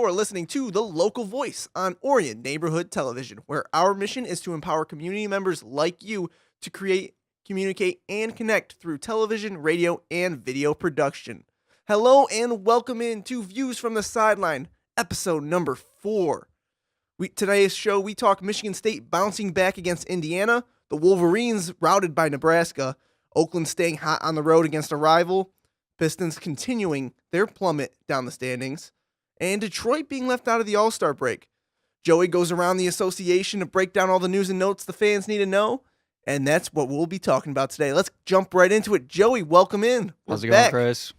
are listening to The Local Voice on Orion Neighborhood Television, where our mission is to empower community members like you to create, communicate, and connect through television, radio, and video production. Hello and welcome in to Views from the Sideline, episode number 4. Today's show, we talk Michigan State bouncing back against Indiana, the Wolverines routed by Nebraska, Oakland staying hot on the road against a rival, Pistons continuing their plummet down the standings, and Detroit being left out of the All-Star break. Joey goes around the association to break down all the news and notes the fans need to know, and that's what we'll be talking about today. Let's jump right into it. Joey, welcome in. How's it going, Chris?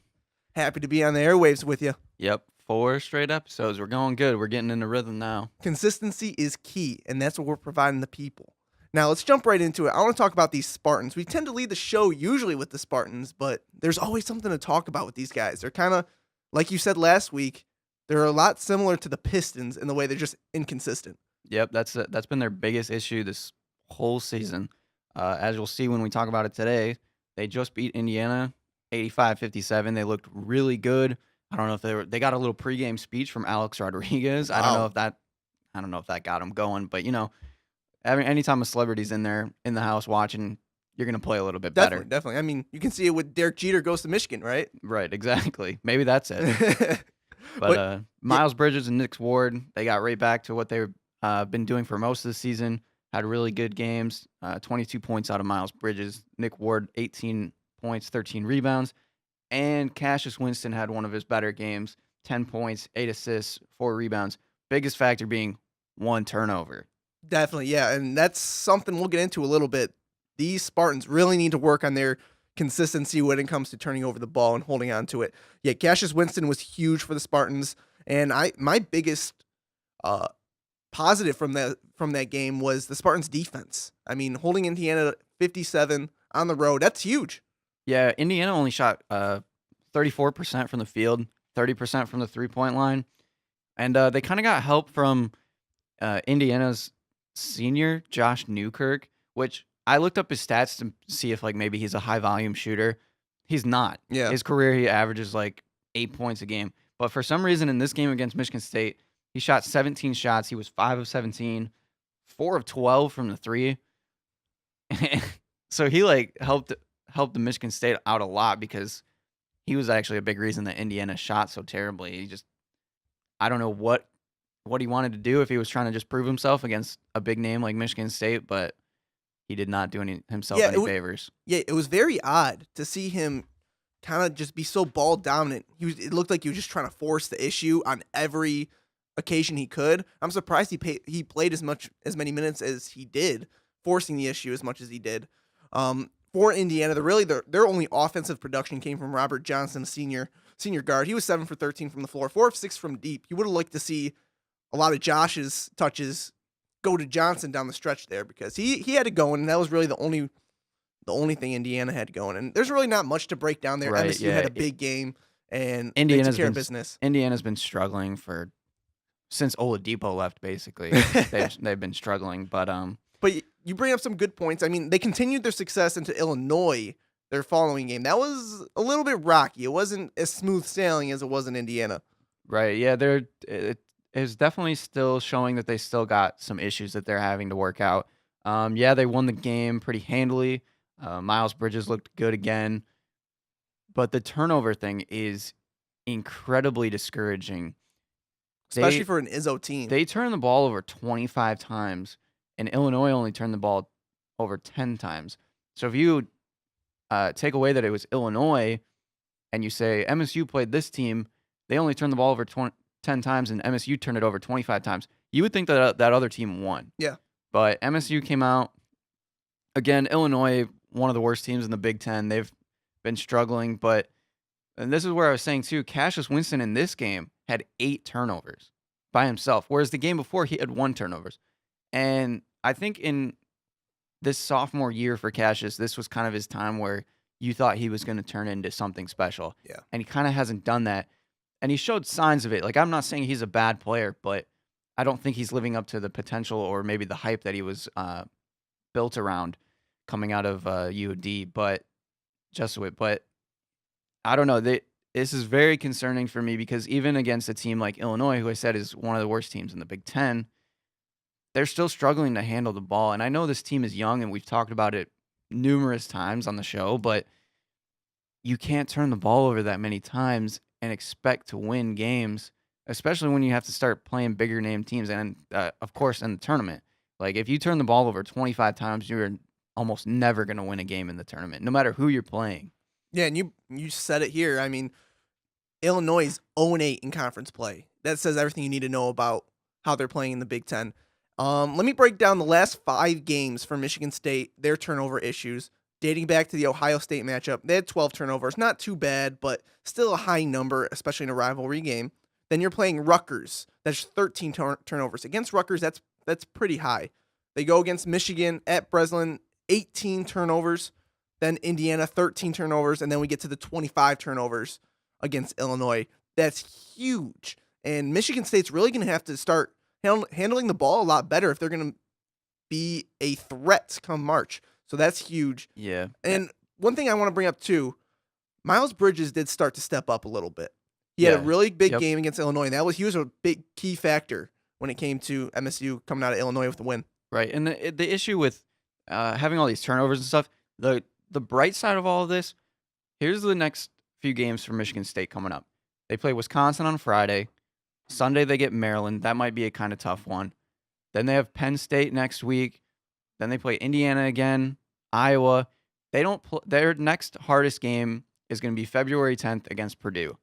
Happy to be on the airwaves with you. Yep, 4 straight episodes. We're going good. We're getting in the rhythm now. Consistency is key, and that's what we're providing the people. Now, let's jump right into it. I want to talk about these Spartans. We tend to lead the show usually with the Spartans, but there's always something to talk about with these guys. They're kind of, like you said last week, they're a lot similar to the Pistons in the way they're just inconsistent. Yep, that's been their biggest issue this whole season. As you'll see when we talk about it today, they just beat Indiana 85-57. They looked really good. I don't know if they got a little pregame speech from Alex Rodriguez. Wow. I don't know if that got them going, but anytime a celebrity's in there in the house watching, you're going to play a little bit better. Definitely. I mean, you can see it with Derek Jeter goes to Michigan, right? Right, exactly. Maybe that's it. But Miles Bridges and Nick Ward, they got right back to what they've been doing for most of the season. Had really good games, 22 points out of Miles Bridges. Nick Ward, 18 points, 13 rebounds. And Cassius Winston had one of his better games, 10 points, 8 assists, 4 rebounds. Biggest factor being 1 turnover. Definitely, yeah. And that's something we'll get into a little bit. These Spartans really need to work on their consistency when it comes to turning over the ball and holding on to it. Yeah, Cassius Winston was huge for the Spartans, and my biggest positive from that game was the Spartans' defense. I mean, holding Indiana 57 on the road, that's huge. Yeah, Indiana only shot 34% from the field, 30% from the three-point line, and they kind of got help from Indiana's senior, Josh Newkirk, which I looked up his stats to see if maybe he's a high-volume shooter. He's not. Yeah. His career, he averages 8 points a game. But for some reason in this game against Michigan State, he shot 17 shots. He was 5 of 17, 4 of 12 from the three. So he helped the Michigan State out a lot because he was actually a big reason that Indiana shot so terribly. I don't know what he wanted to do, if he was trying to just prove himself against a big name like Michigan State, but he did not do himself any favors. Yeah, it was very odd to see him kind of just be so ball dominant. It looked like he was just trying to force the issue on every occasion he could. I'm surprised he played as many minutes as he did, forcing the issue as much as he did. For Indiana, their only offensive production came from Robert Johnson, senior guard. He was 7 for 13 from the floor, 4 of 6 from deep. You would have liked to see a lot of Josh's touches go to Johnson down the stretch there because he had it going, and that was really the only thing Indiana had going. And there's really not much to break down there. Right, MSU had a big game, and Indiana's they took care been of business. Indiana's been struggling since Oladipo left. Basically, they've been struggling. But you bring up some good points. I mean, they continued their success into Illinois their following game. That was a little bit rocky. It wasn't as smooth sailing as it was in Indiana. Right. Yeah. It is definitely still showing that they still got some issues that they're having to work out. Yeah, they won the game pretty handily. Miles Bridges looked good again, but the turnover thing is incredibly discouraging. Especially for an Izzo team. They turned the ball over 25 times, and Illinois only turned the ball over 10 times. So if you take away that it was Illinois and you say MSU played this team, they only turned the ball over 10 times, and MSU turned it over 25 times, you would think that that other team won. Yeah. But MSU came out. Again, Illinois, one of the worst teams in the Big Ten. They've been struggling, and this is where I was saying too, Cassius Winston in this game had 8 turnovers by himself, whereas the game before he had 1 turnovers. And I think in this sophomore year for Cassius, this was kind of his time where you thought he was going to turn into something special. Yeah. And he kind of hasn't done that. And he showed signs of it. I'm not saying he's a bad player, but I don't think he's living up to the potential or maybe the hype that he was built around coming out of UD, Jesuit. But I don't know. this is very concerning for me because even against a team like Illinois, who I said is one of the worst teams in the Big Ten, they're still struggling to handle the ball. And I know this team is young, and we've talked about it numerous times on the show, but you can't turn the ball over that many times and expect to win games, especially when you have to start playing bigger name teams. And, of course, in the tournament. Like, if you turn the ball over 25 times, you're almost never going to win a game in the tournament, no matter who you're playing. Yeah, and you said it here. I mean, Illinois is 0-8 in conference play. That says everything you need to know about how they're playing in the Big Ten. Let me break down the last 5 games for Michigan State, their turnover issues, dating back to the Ohio State matchup. They had 12 turnovers. Not too bad, but still a high number, especially in a rivalry game. Then you're playing Rutgers. That's 13 turnovers. Against Rutgers, that's pretty high. They go against Michigan at Breslin, 18 turnovers. Then Indiana, 13 turnovers. And then we get to the 25 turnovers against Illinois. That's huge. And Michigan State's really going to have to start handling the ball a lot better if they're going to be a threat come March. So that's huge. Yeah. And one thing I want to bring up too, Miles Bridges did start to step up a little bit. He had a really big game against Illinois, and he was a big key factor when it came to MSU coming out of Illinois with the win. Right. And the issue with having all these turnovers and stuff, the bright side of all of this, here's the next few games for Michigan State coming up. They play Wisconsin on Friday. Sunday they get Maryland. That might be a kind of tough one. Then they have Penn State next week. Then they play Indiana again, Iowa. They don't their next hardest game is going to be February 10th against Purdue.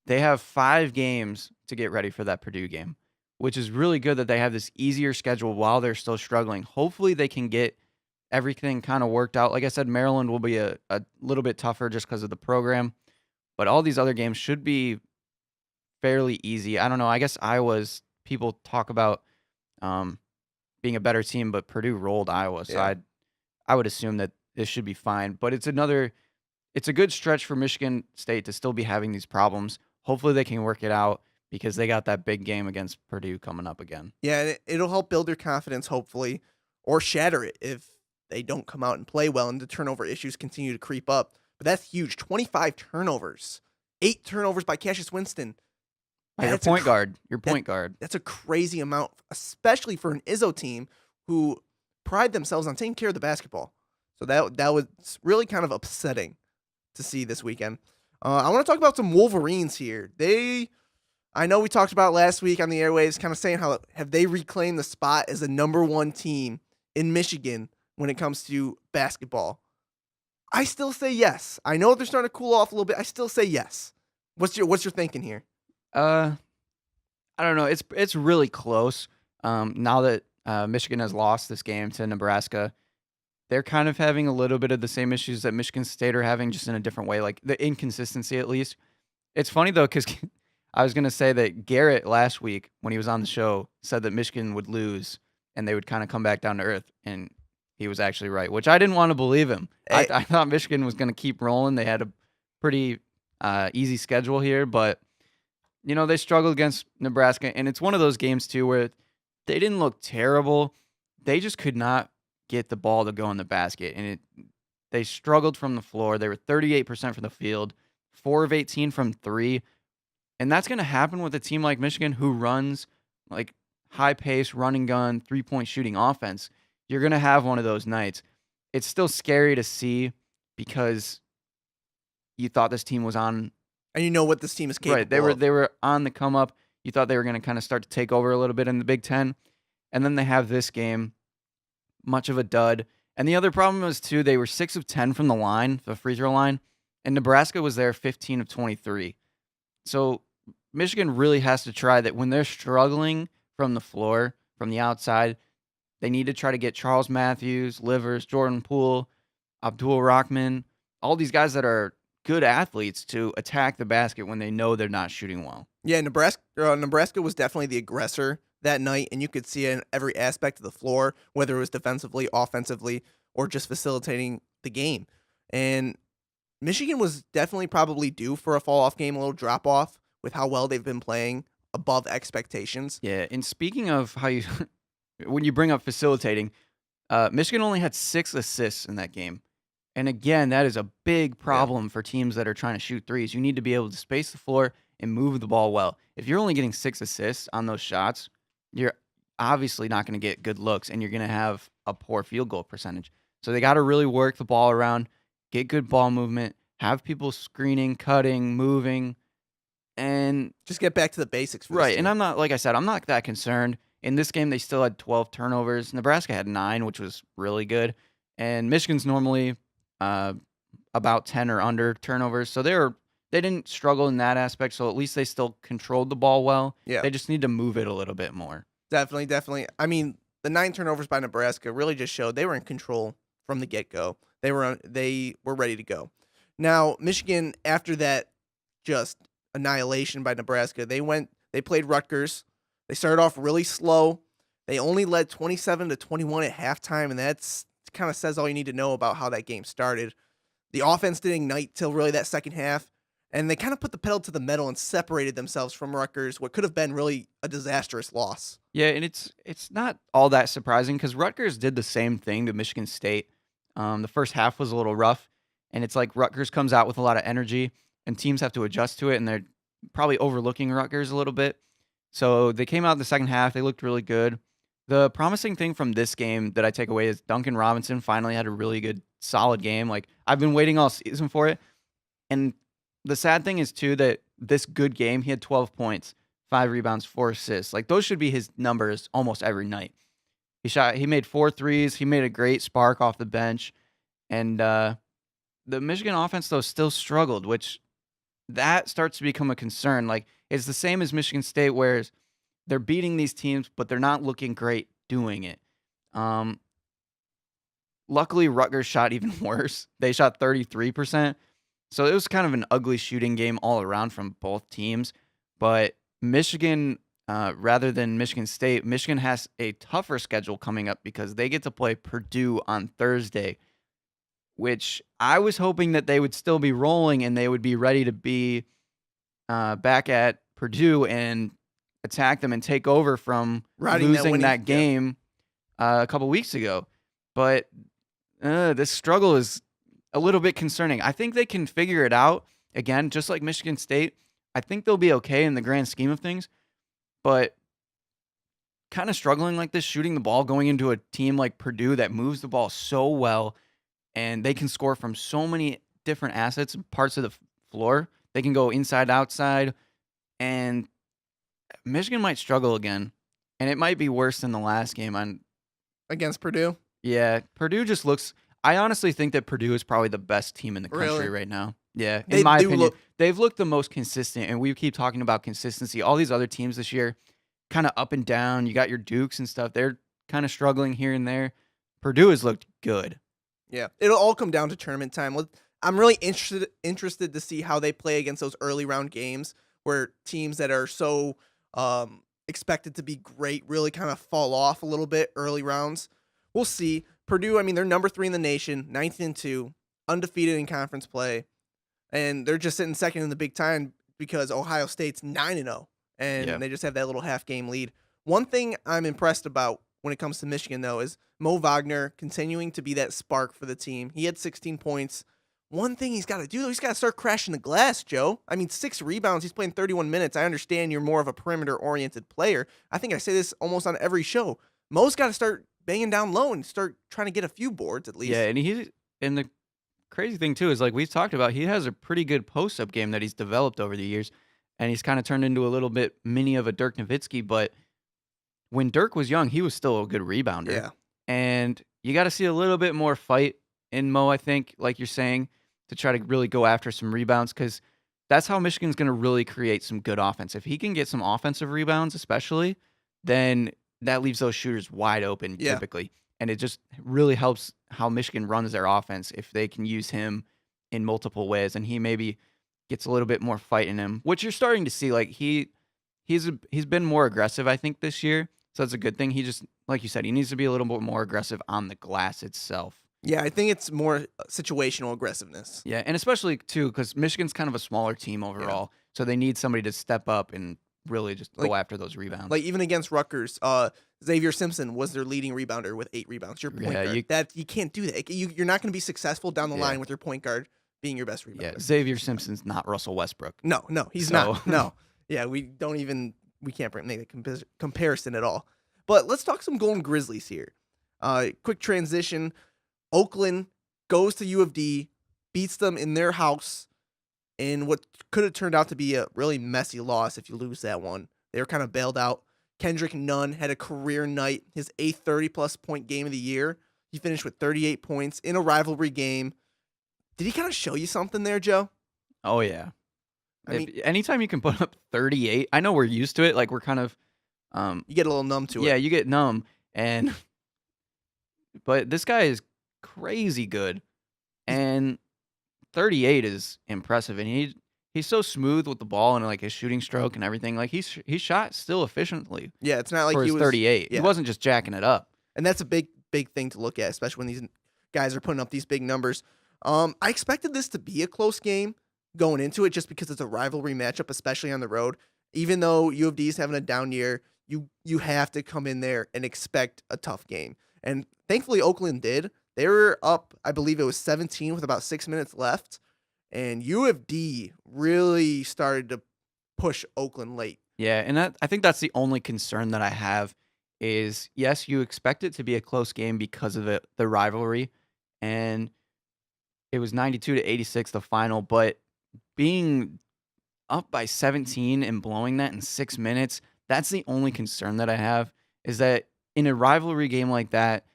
They have 5 games to get ready for that Purdue game, which is really good that they have this easier schedule while they're still struggling. Hopefully they can get everything kind of worked out. Like I said, Maryland will be a little bit tougher just because of the program, but all these other games should be fairly easy. I don't know. I guess Iowa's, people talk about being a better team, but Purdue rolled Iowa, so I would assume that this should be fine. But it's a good stretch for Michigan State to still be having these problems. Hopefully they can work it out because they got that big game against Purdue coming up again. Yeah, and it'll help build their confidence, hopefully, or shatter it if they don't come out and play well and the turnover issues continue to creep up. But that's huge. 25 turnovers. 8 turnovers by Cassius Winston. Your point guard. That's a crazy amount, especially for an Izzo team who pride themselves on taking care of the basketball. So that was really kind of upsetting to see this weekend. I want to talk about some Wolverines here. I know we talked about last week on the airwaves, kind of saying how have they reclaimed the spot as the number 1 team in Michigan when it comes to basketball. I still say yes. I know they're starting to cool off a little bit. I still say yes. What's your thinking here? I don't know. It's really close. Now that Michigan has lost this game to Nebraska, they're kind of having a little bit of the same issues that Michigan State are having, just in a different way, like the inconsistency at least. It's funny, though, because I was going to say that Garrett last week, when he was on the show, said that Michigan would lose and they would kind of come back down to earth, and he was actually right, which I didn't want to believe him. I thought Michigan was going to keep rolling. They had a pretty easy schedule here, but they struggled against Nebraska, and it's one of those games, too, where they didn't look terrible. They just could not get the ball to go in the basket, and they struggled from the floor. They were 38% from the field, 4 of 18 from 3, and that's going to happen with a team like Michigan who runs like high-pace, run-and-gun, three-point shooting offense. You're going to have one of those nights. It's still scary to see because you thought this team was on. And you know what this team is capable of. They were on the come up. You thought they were going to kind of start to take over a little bit in the Big Ten. And then they have this game, much of a dud. And the other problem was, too, they were 6 of 10 from the line, the free throw line. And Nebraska was there 15 of 23. So Michigan really has to try that when they're struggling from the floor, from the outside. They need to try to get Charles Matthews, Livers, Jordan Poole, Abdul Rahman, all these guys that are good athletes to attack the basket when they know they're not shooting well. Yeah, Nebraska was definitely the aggressor that night, and you could see it in every aspect of the floor, whether it was defensively, offensively, or just facilitating the game. And Michigan was definitely probably due for a fall-off game, a little drop-off with how well they've been playing above expectations. Yeah, and speaking of how you... when you bring up facilitating, Michigan only had 6 assists in that game. And again, that is a big Yeah. problem for teams that are trying to shoot threes. You need to be able to space the floor and move the ball well. If you're only getting 6 assists on those shots, you're obviously not going to get good looks and you're going to have a poor field goal percentage. So they got to really work the ball around, get good ball movement, have people screening, cutting, moving, and Just get back to the basics for this right. And team. I'm not, like I said, I'm not that concerned. In this game, they still had 12 turnovers. Nebraska had 9, which was really good. And Michigan's normally uh, about 10 or under turnovers. So they didn't struggle in that aspect. So at least they still controlled the ball well. Yeah. They just need to move it a little bit more. Definitely. I mean, the 9 turnovers by Nebraska really just showed they were in control from the get-go. They were ready to go. Now, Michigan, after that just annihilation by Nebraska, they played Rutgers. They started off really slow. They only led 27-21 at halftime, and that's kind of says all you need to know about how that game started. The offense didn't ignite till really that second half, and they kind of put the pedal to the metal and separated themselves from Rutgers, what could have been really a disastrous loss. Yeah, and it's not all that surprising because Rutgers did the same thing to Michigan State. The first half was a little rough, and it's like Rutgers comes out with a lot of energy, and teams have to adjust to it, and they're probably overlooking Rutgers a little bit. So they came out in the second half. They looked really good. The promising thing from this game that I take away is Duncan Robinson finally had a really good, solid game. Like, I've been waiting all season for it. And the sad thing is, too, that this good game, he had 12 points, 5 rebounds, 4 assists. Like, those should be his numbers almost every night. He made 4 threes. He made a great spark off the bench. And the Michigan offense, though, still struggled, which that starts to become a concern. Like, it's the same as Michigan State, where they're beating these teams, but they're not looking great doing it. Luckily, Rutgers shot even worse. They shot 33%. So it was kind of an ugly shooting game all around from both teams. But Michigan, rather than Michigan State, Michigan has a tougher schedule coming up because they get to play Purdue on Thursday, which I was hoping that they would still be rolling and they would be ready to be back at Purdue and attack them and take over from losing that game a couple weeks ago. But this struggle is a little bit concerning. I think they can figure it out. Again, just like Michigan State, I think they'll be okay in the grand scheme of things. But kind of struggling like this, shooting the ball, going into a team like Purdue that moves the ball so well, and they can score from so many different assets and parts of the floor. They can go inside, outside, and Michigan might struggle again. And it might be worse than the last game Against Purdue? Yeah, Purdue just looks. I honestly think that Purdue is probably the best team in the country right now. Yeah, in my opinion, they've looked the most consistent, and we keep talking about consistency. All these other teams this year, kind of up and down. You got your Dukes and stuff. They're kind of struggling here and there. Purdue has looked good. Yeah, it'll all come down to tournament time. I'm really interested to see how they play against those early round games where teams that are so expected to be great really kind of fall off a little bit early rounds. We'll see. Purdue, I mean, they're number 3 in the nation, 19-2, undefeated in conference play, and they're just sitting second in the Big Ten because Ohio State's 9-0, and they just have that little half-game lead. One thing I'm impressed about when it comes to Michigan, though, is Mo Wagner continuing to be that spark for the team. He had 16 points. One thing he's got to do, though, he's got to start crashing the glass, Joe. I mean, 6 rebounds. He's playing 31 minutes. I understand you're more of a perimeter-oriented player. I think I say this almost on every show. Mo's got to start banging down low and start trying to get a few boards at least. Yeah, and the crazy thing too is, like we've talked about, he has a pretty good post-up game that he's developed over the years, and he's kind of turned into a little bit mini of a Dirk Nowitzki. But when Dirk was young, he was still a good rebounder. Yeah, and you got to see a little bit more fight in Mo, I think, like you're saying, to try to really go after some rebounds, because that's how Michigan's going to really create some good offense. If he can get some offensive rebounds, especially, then that leaves those shooters wide open typically. And it just really helps how Michigan runs their offense if they can use him in multiple ways. And he maybe gets a little bit more fight in him, which you're starting to see. Like he's been more aggressive, I think, this year. So that's a good thing. He just, like you said, he needs to be a little bit more aggressive on the glass itself. Yeah, I think it's more situational aggressiveness. Yeah, and especially, too, because Michigan's kind of a smaller team overall. So they need somebody to step up and really just Like- go after those rebounds. Like even against Rutgers, Xavier Simpson was their leading rebounder with 8 rebounds. Your point Yeah, guard. You can't do that. You're not going to be successful down the Yeah. line with your point guard being your best rebounder. yeah, Xavier Simpson's not Russell Westbrook. No, he's So- not. No. Yeah, we can't make a comparison at all. But let's talk some Golden Grizzlies here. Quick transition. Oakland goes to U of D, beats them in their house in what could have turned out to be a really messy loss if you lose that one. They were kind of bailed out. Kendrick Nunn had a career night, his 8th 30-plus point game of the year. He finished with 38 points in a rivalry game. Did he kind of show you something there, Joe? Oh yeah. I mean, Anytime you can put up 38, I know we're used to it. Like we're kind of, you get a little numb to it. yeah, you get numb, but this guy is crazy good, and 38 is impressive, and he's so smooth with the ball and like his shooting stroke and everything. Like he shot still efficiently Yeah, it's not like for he his was 38. yeah. He wasn't just jacking it up. And that's a big thing to look at, especially when these guys are putting up these big numbers. I expected this to be a close game going into it just because it's a rivalry matchup, especially on the road. Even though U of D is having a down year, you have to come in there and expect a tough game. And thankfully, Oakland did. They were up, I believe it was 17 with about 6 minutes left. And U of D really started to push Oakland late. Yeah, and I think that's the only concern that I have is, yes, you expect it to be a close game because of the rivalry, and it was 92-86 the final, but being up by 17 and blowing that in 6 minutes, that's the only concern that I have, is that in a rivalry game like that,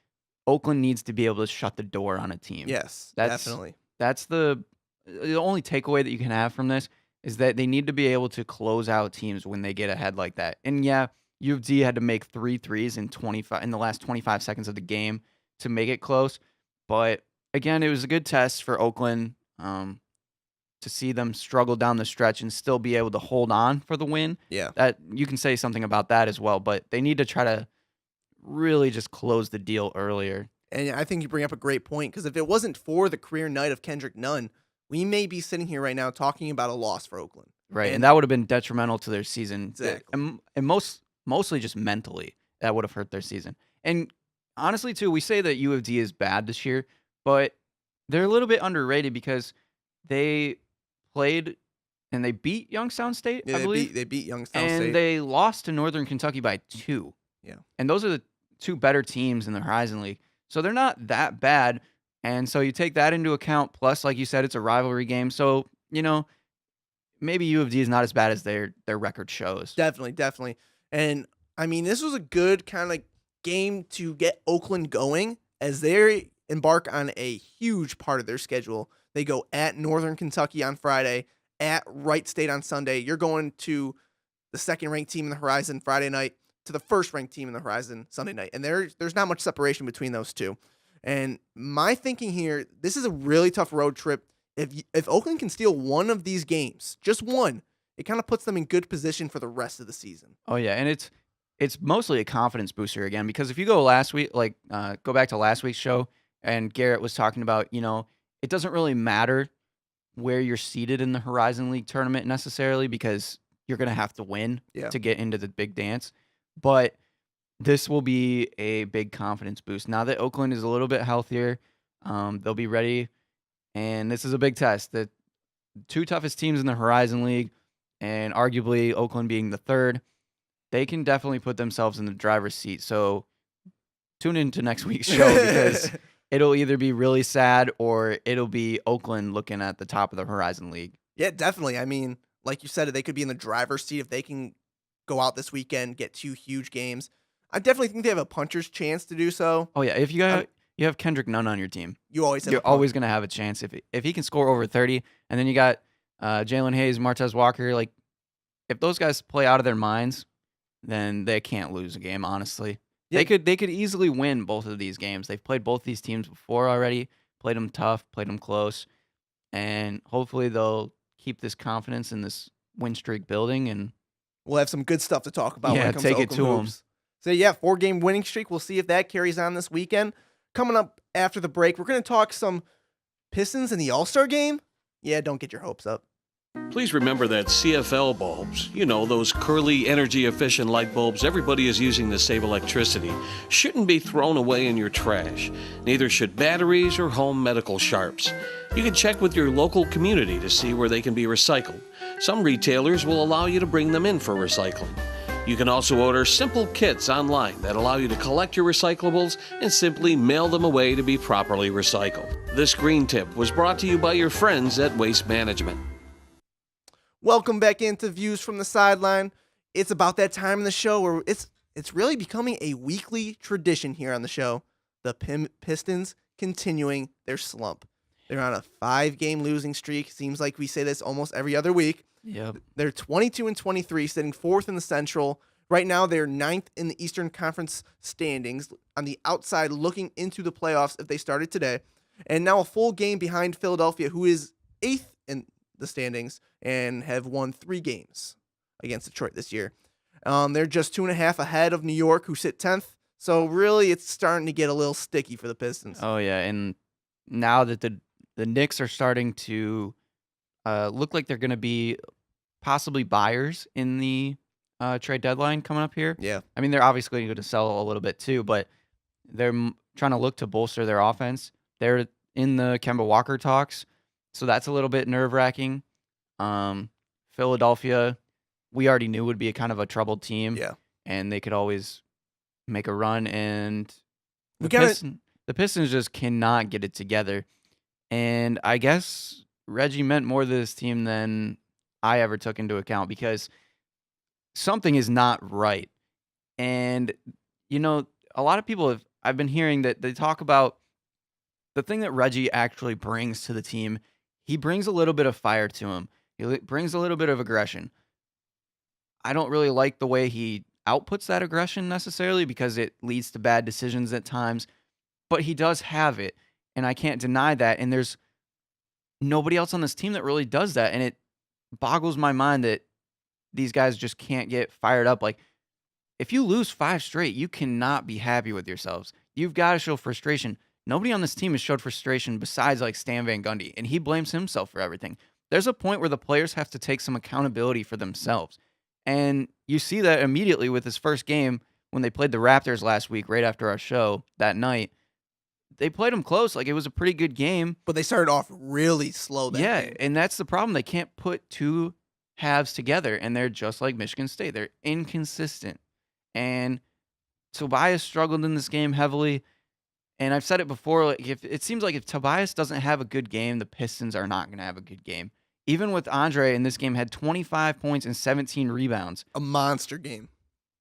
Oakland needs to be able to shut the door on a team. Yes, That's- definitely. That's the only takeaway that you can have from this, is that they need to be able to close out teams when they get ahead like that. And yeah, U of D had to make 3 threes in the last 25 seconds of the game to make it close. But again, it was a good test for Oakland to see them struggle down the stretch and still be able to hold on for the win. Yeah. That you can say something about that as well, but they need to try to really just close the deal earlier. And I think you bring up a great point, because if it wasn't for the career night of Kendrick Nunn, we may be sitting here right now talking about a loss for Oakland. Right, And- and that would have been detrimental to their season. Exactly. And mostly just mentally, that would have hurt their season. And honestly, too, we say that U of D is bad this year, but they're a little bit underrated because they played and they beat Youngstown State, Yeah, I believe, they beat Youngstown and State. they lost to Northern Kentucky by 2. Yeah. And those are the 2 better teams in the Horizon League. So they're not that bad. And so you take that into account. Plus, like you said, it's a rivalry game. So, maybe U of D is not as bad as their record shows. Definitely. And I mean, this was a good kind of game to get Oakland going as they embark on a huge part of their schedule. They go at Northern Kentucky on Friday, at Wright State on Sunday. You're going to the second-ranked team in the Horizon Friday night, to the first-ranked team in the Horizon Sunday night. And there's not much separation between those two. And my thinking here, this is a really tough road trip. If Oakland can steal one of these games, just one, it kind of puts them in good position for the rest of the season. Oh yeah, and it's mostly a confidence booster again, because if you go go back to last week's show, and Garrett was talking about, it doesn't really matter where you're seated in the Horizon League tournament necessarily, because you're gonna have to win Yeah. to get into the big dance. But this will be a big confidence boost now that Oakland is a little bit healthier. They'll be ready, and this is a big test. The 2 toughest teams in the Horizon League, and arguably Oakland being the 3rd, they can definitely put themselves in the driver's seat. So tune into next week's show, because it'll either be really sad or it'll be Oakland looking at the top of the Horizon League. Yeah, definitely. I mean, like you said, they could be in the driver's seat if they can go out this weekend, get 2 huge games. I definitely think they have a puncher's chance to do so. Oh yeah, if you have Kendrick Nunn on your team, You always have you're always going to have a chance if he can score over 30, and then you got Jalen Hayes, Martez Walker. Like, if those guys play out of their minds, then they can't lose a game. Honestly, Yeah. they could easily win both of these games. They've played both these teams before already. Played them tough, played them close, and hopefully they'll keep this confidence in this win streak building. And We'll have some good stuff to talk about when Yeah, it comes take to it Oakland to 'em. hoops. So yeah, 4-game winning streak. We'll see if that carries on this weekend. Coming up after the break, we're going to talk some Pistons in the All-Star game. Yeah, don't get your hopes up. Please remember that CFL bulbs, those curly, energy-efficient light bulbs everybody is using to save electricity, shouldn't be thrown away in your trash. Neither should batteries or home medical sharps. You can check with your local community to see where they can be recycled. Some retailers will allow you to bring them in for recycling. You can also order simple kits online that allow you to collect your recyclables and simply mail them away to be properly recycled. This green tip was brought to you by your friends at Waste Management. Welcome back into Views from the Sideline. It's about that time in the show where it's really becoming a weekly tradition here on the show. The Pistons continuing their slump. They're on a 5-game losing streak. Seems like we say this almost every other week. Yep. They're 22-23, sitting 4th in the Central. Right now, they're 9th in the Eastern Conference standings, on the outside looking into the playoffs if they started today. And now a full game behind Philadelphia, who is 8th in the standings and have won 3 games against Detroit this year. They're just 2.5 ahead of New York, who sit 10th. So really, it's starting to get a little sticky for the Pistons. Oh yeah, and now that the Knicks are starting to look like they're going to be possibly buyers in the trade deadline coming up here. Yeah. I mean, they're obviously going to sell a little bit too, but they're trying to look to bolster their offense. They're in the Kemba Walker talks, so that's a little bit nerve-wracking. Philadelphia, we already knew would be a kind of a troubled team. Yeah. And they could always make a run, and We the Pistons just cannot get it together. And I guess Reggie meant more to this team than I ever took into account, because something is not right. And, a lot of people I've been hearing that they talk about the thing that Reggie actually brings to the team. He brings a little bit of fire to him. He brings a little bit of aggression. I don't really like the way he outputs that aggression necessarily, because it leads to bad decisions at times, but he does have it, and I can't deny that. And there's nobody else on this team that really does that, and it boggles my mind that these guys just can't get fired up. Like, if you lose 5 straight, you cannot be happy with yourselves. You've got to show frustration. Nobody on this team has showed frustration besides like Stan Van Gundy, and he blames himself for everything. There's a point where the players have to take some accountability for themselves. And you see that immediately with his first game when they played the Raptors last week, right after our show that night. They played them close. Like, it was a pretty good game. But they started off really slow. Yeah, and that's the problem. They can't put 2 halves together, and they're just like Michigan State. They're inconsistent. And Tobias struggled in this game heavily. And I've said it before, like, it seems like if Tobias doesn't have a good game, the Pistons are not going to have a good game. Even with Andre in this game, had 25 points and 17 rebounds. A monster game.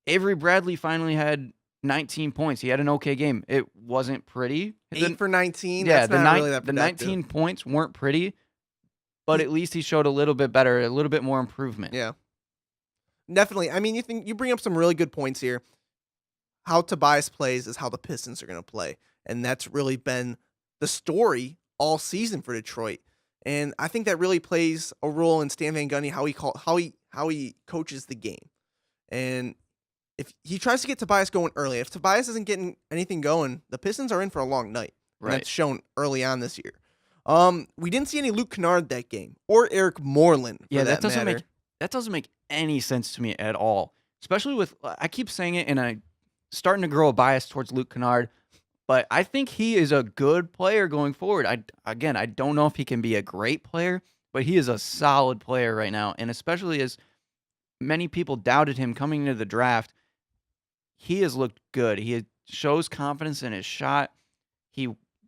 Avery Bradley finally had 19 points. He had an okay game. It wasn't pretty. 8 for 19. Yeah, That's not really that the productive. 19 points weren't pretty, but at least he showed a little bit better, a little bit more improvement. Yeah. Definitely. I mean, you bring up some really good points here. How Tobias plays is how the Pistons are going to play. And that's really been the story all season for Detroit. And I think that really plays a role in Stan Van Gundy, how he coaches the game. And if he tries to get Tobias going early, if Tobias isn't getting anything going, the Pistons are in for a long night. And that's shown early on this year. We didn't see any Luke Kennard that game, or Eric Moreland. That doesn't make any sense to me at all. Especially with, I keep saying it, and I'm starting to grow a bias towards Luke Kennard. But I think he is a good player going forward. I don't know if he can be a great player, but he is a solid player right now. And especially as many people doubted him coming into the draft, he has looked good. He shows confidence in his shot. He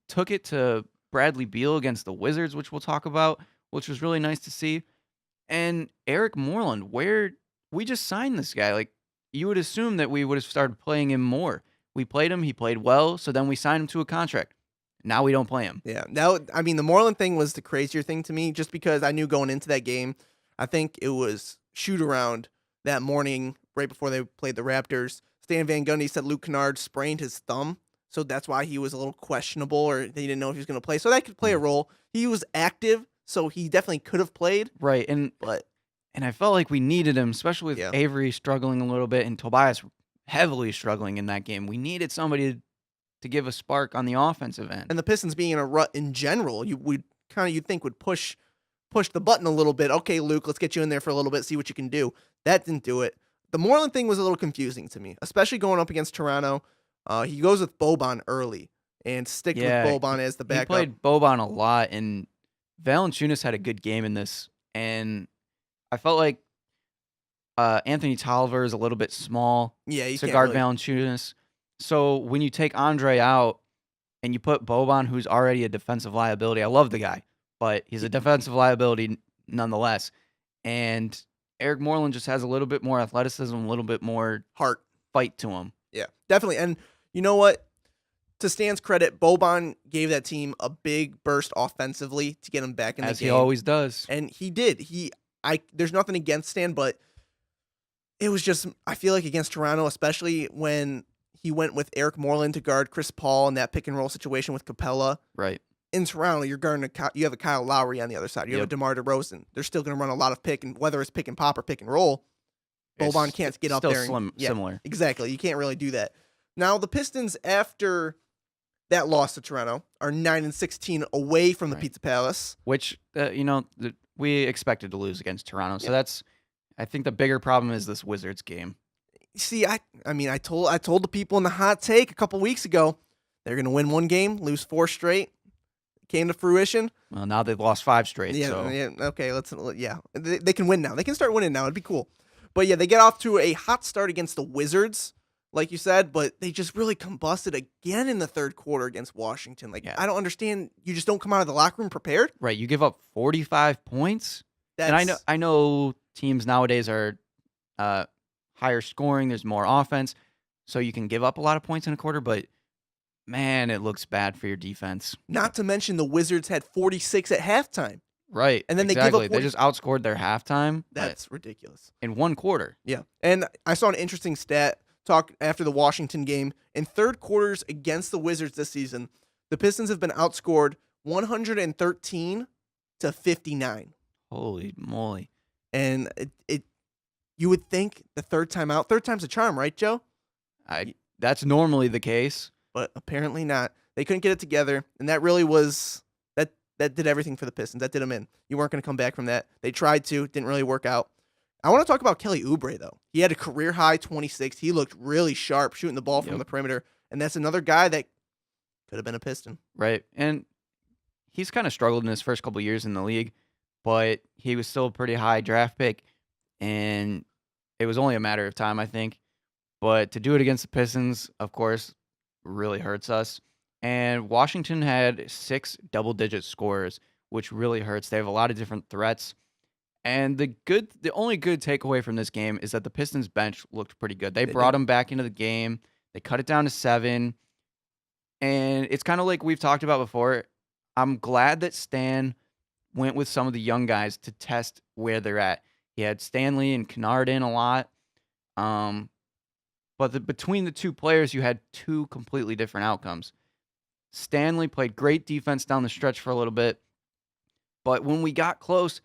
took it to Bradley Beal against the Wizards, which we'll talk about, which was really nice to see. And Eric Moreland, where we just signed this guy. Like, you would assume that we would have started playing him more. We played him. He played well. So then we signed him to a contract. Now we don't play him. Yeah. Now, I mean, the Moreland thing was the crazier thing to me, just because I knew going into that game, I think it was shoot around that morning right before they played the Raptors. Stan Van Gundy said Luke Kennard sprained his thumb. So that's why he was a little questionable, or they didn't know if he was going to play. So that could play a role. He was active, so he definitely could have played. Right. And I felt like we needed him, especially with Avery struggling a little bit and Tobias heavily struggling in that game. We needed somebody to give a spark on the offensive end. And the Pistons being in a rut in general, you'd think would push push the button a little bit. Okay, Luke, let's get you in there for a little bit, see what you can do. That didn't do it. The Moreland thing was a little confusing to me, especially going up against Toronto. He goes with Boban early and sticked with Boban as the backup. He played Boban a lot, and Valanciunas had a good game in this. And I felt like Anthony Tolliver is a little bit small to guard Valanciunas. So when you take Andre out and you put Boban, who's already a defensive liability, I love the guy, but he's a defensive liability nonetheless. And Eric Moreland just has a little bit more athleticism, a little bit more heart, fight to him. Yeah, definitely. And you know what? To Stan's credit, Boban gave that team a big burst offensively to get him back in the game. As he always does. And he did. There's nothing against Stan, but it was just, I feel like against Toronto, especially when he went with Eric Moreland to guard Chris Paul in that pick and roll situation with Capella. Right. In Toronto, you have a Kyle Lowry on the other side. You have a DeMar DeRozan. They're still going to run a lot of pick, and whether it's pick and pop or pick and roll, Boban can't get up there. Similar. Exactly. You can't really do that. Now, the Pistons, after that loss to Toronto, are 9-16 away from the Pizza Palace. Which, we expected to lose against Toronto. So that's, I think the bigger problem is this Wizards game. See, I told the people in the hot take a couple weeks ago, they're going to win one game, lose 4 straight. Came to fruition. Well, now they've lost 5 straight. Yeah, so. Okay, they can win now. They can start winning now. It'd be cool. But yeah, they get off to a hot start against the Wizards, like you said, but they just really combusted again in the third quarter against Washington. I don't understand. You just don't come out of the locker room prepared. Right, you give up 45 points. And I know teams nowadays are higher scoring. There's more offense, so you can give up a lot of points in a quarter, but man, it looks bad for your defense. Not to mention the Wizards had 46 at halftime. Right. And then they give up they just outscored their halftime. That's ridiculous. In one quarter. Yeah. And I saw an interesting stat talk after the Washington game. In third quarters against the Wizards this season, the Pistons have been outscored 113 to 59. Holy moly. And you would think the third time's a charm, right, Joe? That's normally the case. But apparently not. They couldn't get it together, and that really was that did everything for the Pistons. That did them in. You weren't going to come back from that. They tried to, didn't really work out. I want to talk about Kelly Oubre, though. He had a career-high 26. He looked really sharp shooting the ball from the perimeter, and that's another guy that could have been a Piston. Right, and he's kind of struggled in his first couple years in the league, but he was still a pretty high draft pick, and it was only a matter of time, I think. But to do it against the Pistons, of course, really hurts us. And Washington had 6 double-digit scorers, which really hurts. They have a lot of different threats. And the only good takeaway from this game is that the Pistons bench looked pretty good. They brought them back into the game. They cut it down to 7. And it's kind of like we've talked about before. I'm glad that Stan went with some of the young guys to test where they're at. He had Stanley and Kennard in a lot. But between the 2 players, you had 2 completely different outcomes. Stanley played great defense down the stretch for a little bit. But when we got close,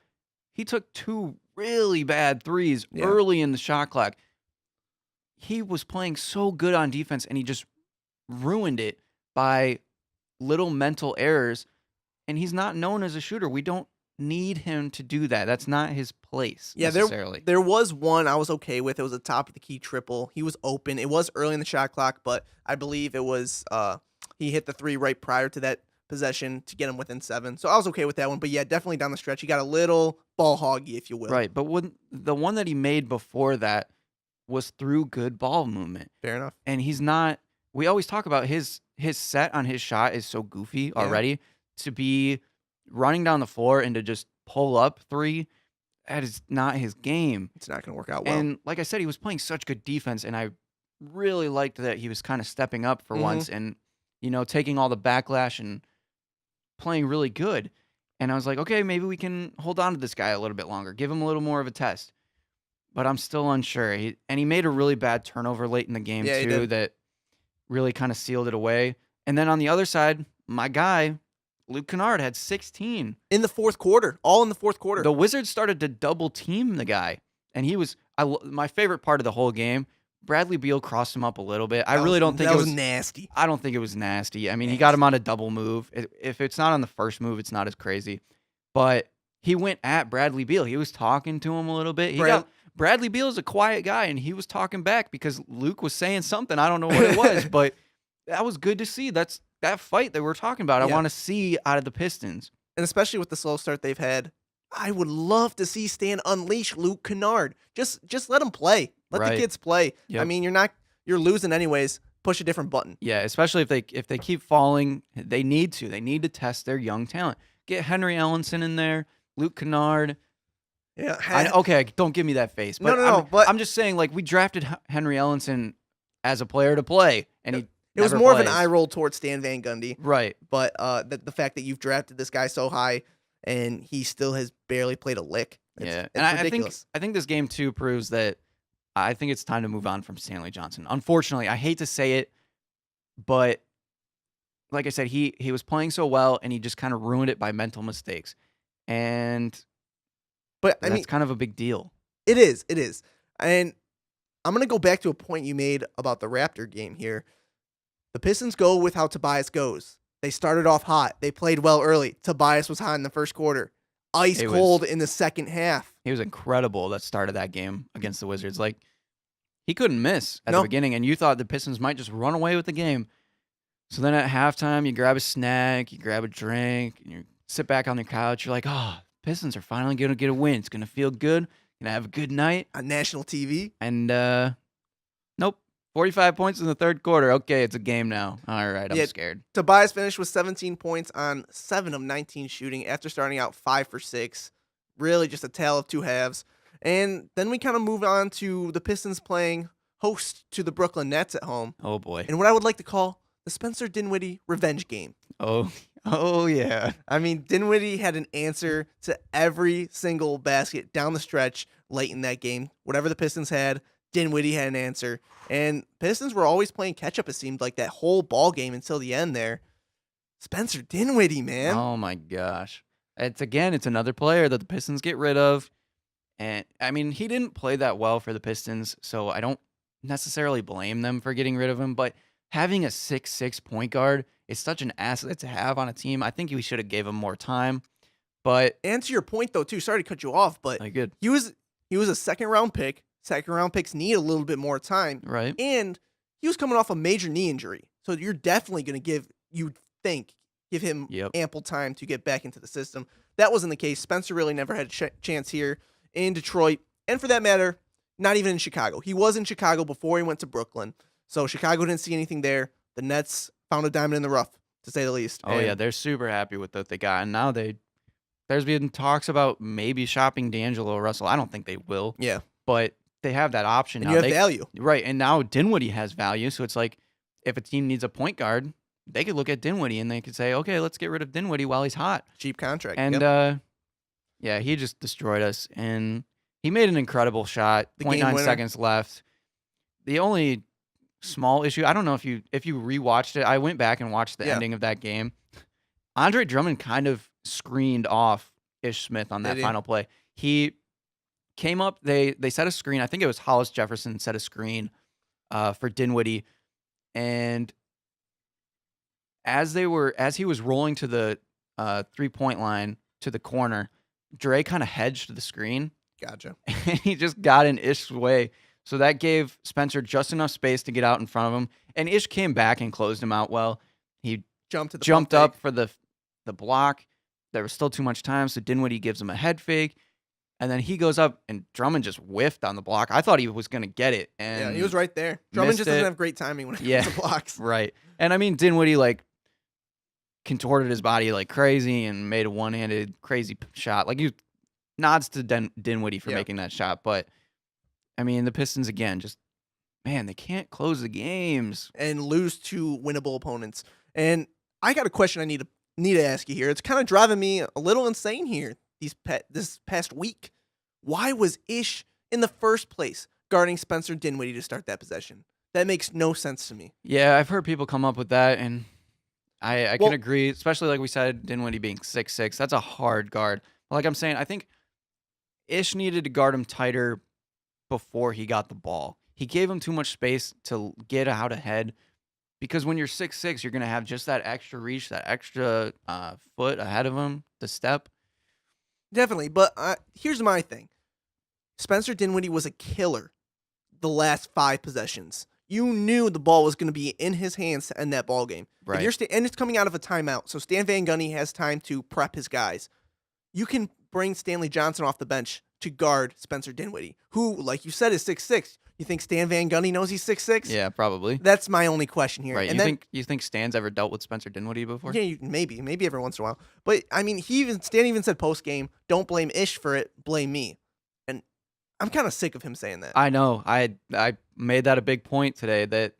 he took 2 really bad threes early in the shot clock. He was playing so good on defense, and he just ruined it by little mental errors. And he's not known as a shooter. We don't need him to do that. That's not his place necessarily. There was one I was okay with. It was a top of the key triple. He was open. It was early in the shot clock, but I believe it was he hit the 3 right prior to that possession to get him within 7. So I was okay with that one. But yeah, definitely down the stretch, he got a little ball hoggy, if you will. Right, but the one that he made before that was through good ball movement. Fair enough. And he's not. We always talk about his set on his shot is so goofy already. To be running down the floor and to just pull up 3, that is not his game. It's not going to work out well. And like I said, he was playing such good defense, and I really liked that he was kind of stepping up for once and, taking all the backlash and playing really good. And I was like, okay, maybe we can hold on to this guy a little bit longer, give him a little more of a test. But I'm still unsure. He made a really bad turnover late in the game, too, that really kind of sealed it away. And then on the other side, my guy, Luke Kennard, had 16. In the fourth quarter. All in the fourth quarter. The Wizards started to double team the guy. And he was my favorite part of the whole game. Bradley Beal crossed him up a little bit. I really don't think it was nasty. I don't think it was nasty. I mean, he got him on a double move. If it's not on the first move, it's not as crazy. But he went at Bradley Beal. He was talking to him a little bit. Right. Bradley Beal is a quiet guy, and he was talking back because Luke was saying something. I don't know what it was, but that was good to see. That's that fight that we're talking about. I Yeah. want to see out of the Pistons. And especially with the slow start they've had, I would love to see Stan unleash Luke Kennard. Just let him play. Let the Right. kids play. I Yep. mean, you're losing anyways. Push a different button. Yeah, especially if they keep falling, they need to. They need to test their young talent. Get Henry Ellenson in there, Luke Kennard. Yeah. Okay, don't give me that face. But No, but- I'm just saying, like, we drafted Henry Ellenson as a player to play, and he It was never more of an plays. eye roll towards Stan Van Gundy. Right. But the fact that you've drafted this guy so high and he still has barely played a lick. It's and ridiculous. I think this game too proves that I think it's time to move on from Stanley Johnson. Unfortunately, I hate to say it, but like I said, he was playing so well and he just kind of ruined it by mental mistakes. And But that's I mean, kind of a big deal. it is. And I'm going to go back to a point you made about the Raptor game here. The Pistons go with how Tobias goes. They started off hot. They played well early. Tobias was hot in the first quarter. Ice It cold was- in the second half. He was incredible that started that game against the Wizards. Like, he couldn't miss at No. the beginning, and you thought the Pistons might just run away with the game. So then at halftime, you grab a snack, you grab a drink, and you sit back on the couch. You're like, oh, Pistons are finally going to get a win. It's going to feel good. Going to have a good night. On national TV. And nope, 45 points in the third quarter. Okay, it's a game now. All right, I'm Yeah. scared. Tobias finished with 17 points on 7 of 19 shooting after starting out 5 for 6. Really just a tale of two halves. And then we kind of move on to the Pistons playing host to the Brooklyn Nets at home. Oh, boy. And what I would like to call the Spencer Dinwiddie revenge game. Oh yeah. I mean, Dinwiddie had an answer to every single basket down the stretch late in that game. Whatever the Pistons had, Dinwiddie had an answer. And Pistons were always playing catch-up, it seemed like, that whole ball game until the end there. Spencer Dinwiddie, man. Oh, my gosh. It's another player that the Pistons get rid of. And, I mean, he didn't play that well for the Pistons, so I don't necessarily blame them for getting rid of him. But having a 6'6" point guard is such an asset to have on a team. I think we should have gave him more time. But, And to your point, though, too, sorry to cut you off, but like, good. he was a second-round pick. Second-round picks need a little bit more time. Right? And he was coming off a major knee injury. So you're definitely going to give him Yep. ample time to get back into the system. That wasn't the case. Spencer really never had a chance here in Detroit. And for that matter, not even in Chicago. He was in Chicago before he went to Brooklyn. So Chicago didn't see anything there. The Nets found a diamond in the rough, to say the least. Oh, yeah, they're super happy with what they got. And now there's been talks about maybe shopping D'Angelo Russell. I don't think they will. Yeah. But they have that option And now. you have value. Right, and now Dinwiddie has value, so it's like if a team needs a point guard, they could look at Dinwiddie and they could say, okay, let's get rid of Dinwiddie while he's hot. Cheap contract. And Yep. yeah, he just destroyed us, and he made an incredible shot. The game 0.9 winner. seconds left. The only small issue, I don't know if you rewatched it. I went back and watched the Yeah. ending of that game. Andre Drummond kind of screened off Ish Smith on that Did he? final play. He came up, they set a screen. I think it was Hollis Jefferson set a screen for Dinwiddie, and as he was rolling to the 3-point line to the corner, Dre kind of hedged the screen Gotcha. and he just got in Ish's way. So that gave Spencer just enough space to get out in front of him, and Ish came back and closed him out well. He Jumped to the jumped pump up fake. for the block. There was still too much time, so Dinwiddie gives him a head fake. And then he goes up, and Drummond just whiffed on the block. I thought he was going to get it. And Yeah, he was right there. Drummond missed just doesn't it. have great timing when it Yeah. comes to blocks. Right. And I mean, Dinwiddie, like, contorted his body like crazy and made a one-handed crazy shot. Like, he nods to Dinwiddie for Yeah. making that shot. But, I mean, the Pistons, again, just, man, they can't close the games. And lose to winnable opponents. And I got a question I need to ask you here. It's kind of driving me a little insane here this past week. Why was Ish in the first place guarding Spencer Dinwiddie to start that possession? That makes no sense to me. Yeah, I've heard people come up with that, and I Well- can agree, especially like we said, Dinwiddie being 6'6". That's a hard guard. Like I'm saying, I think Ish needed to guard him tighter before he got the ball. He gave him too much space to get out ahead, because when you're 6'6", you're going to have just that extra reach, that extra foot ahead of him to step. Definitely. But here's my thing. Spencer Dinwiddie was a killer the last 5 possessions. You knew the ball was going to be in his hands to end that ball game. Right. And it's coming out of a timeout, so Stan Van Gundy has time to prep his guys. You can bring Stanley Johnson off the bench to guard Spencer Dinwiddie, who, like you said, is 6'6". You think Stan Van Gundy knows he's 6'6"? Yeah, probably. That's my only question here. Right. And You think Stan's ever dealt with Spencer Dinwiddie before? Yeah, maybe every once in a while. But I mean, Stan even said post game, "Don't blame Ish for it, blame me." And I'm kind of sick of him saying that. I know. I made that a big point today that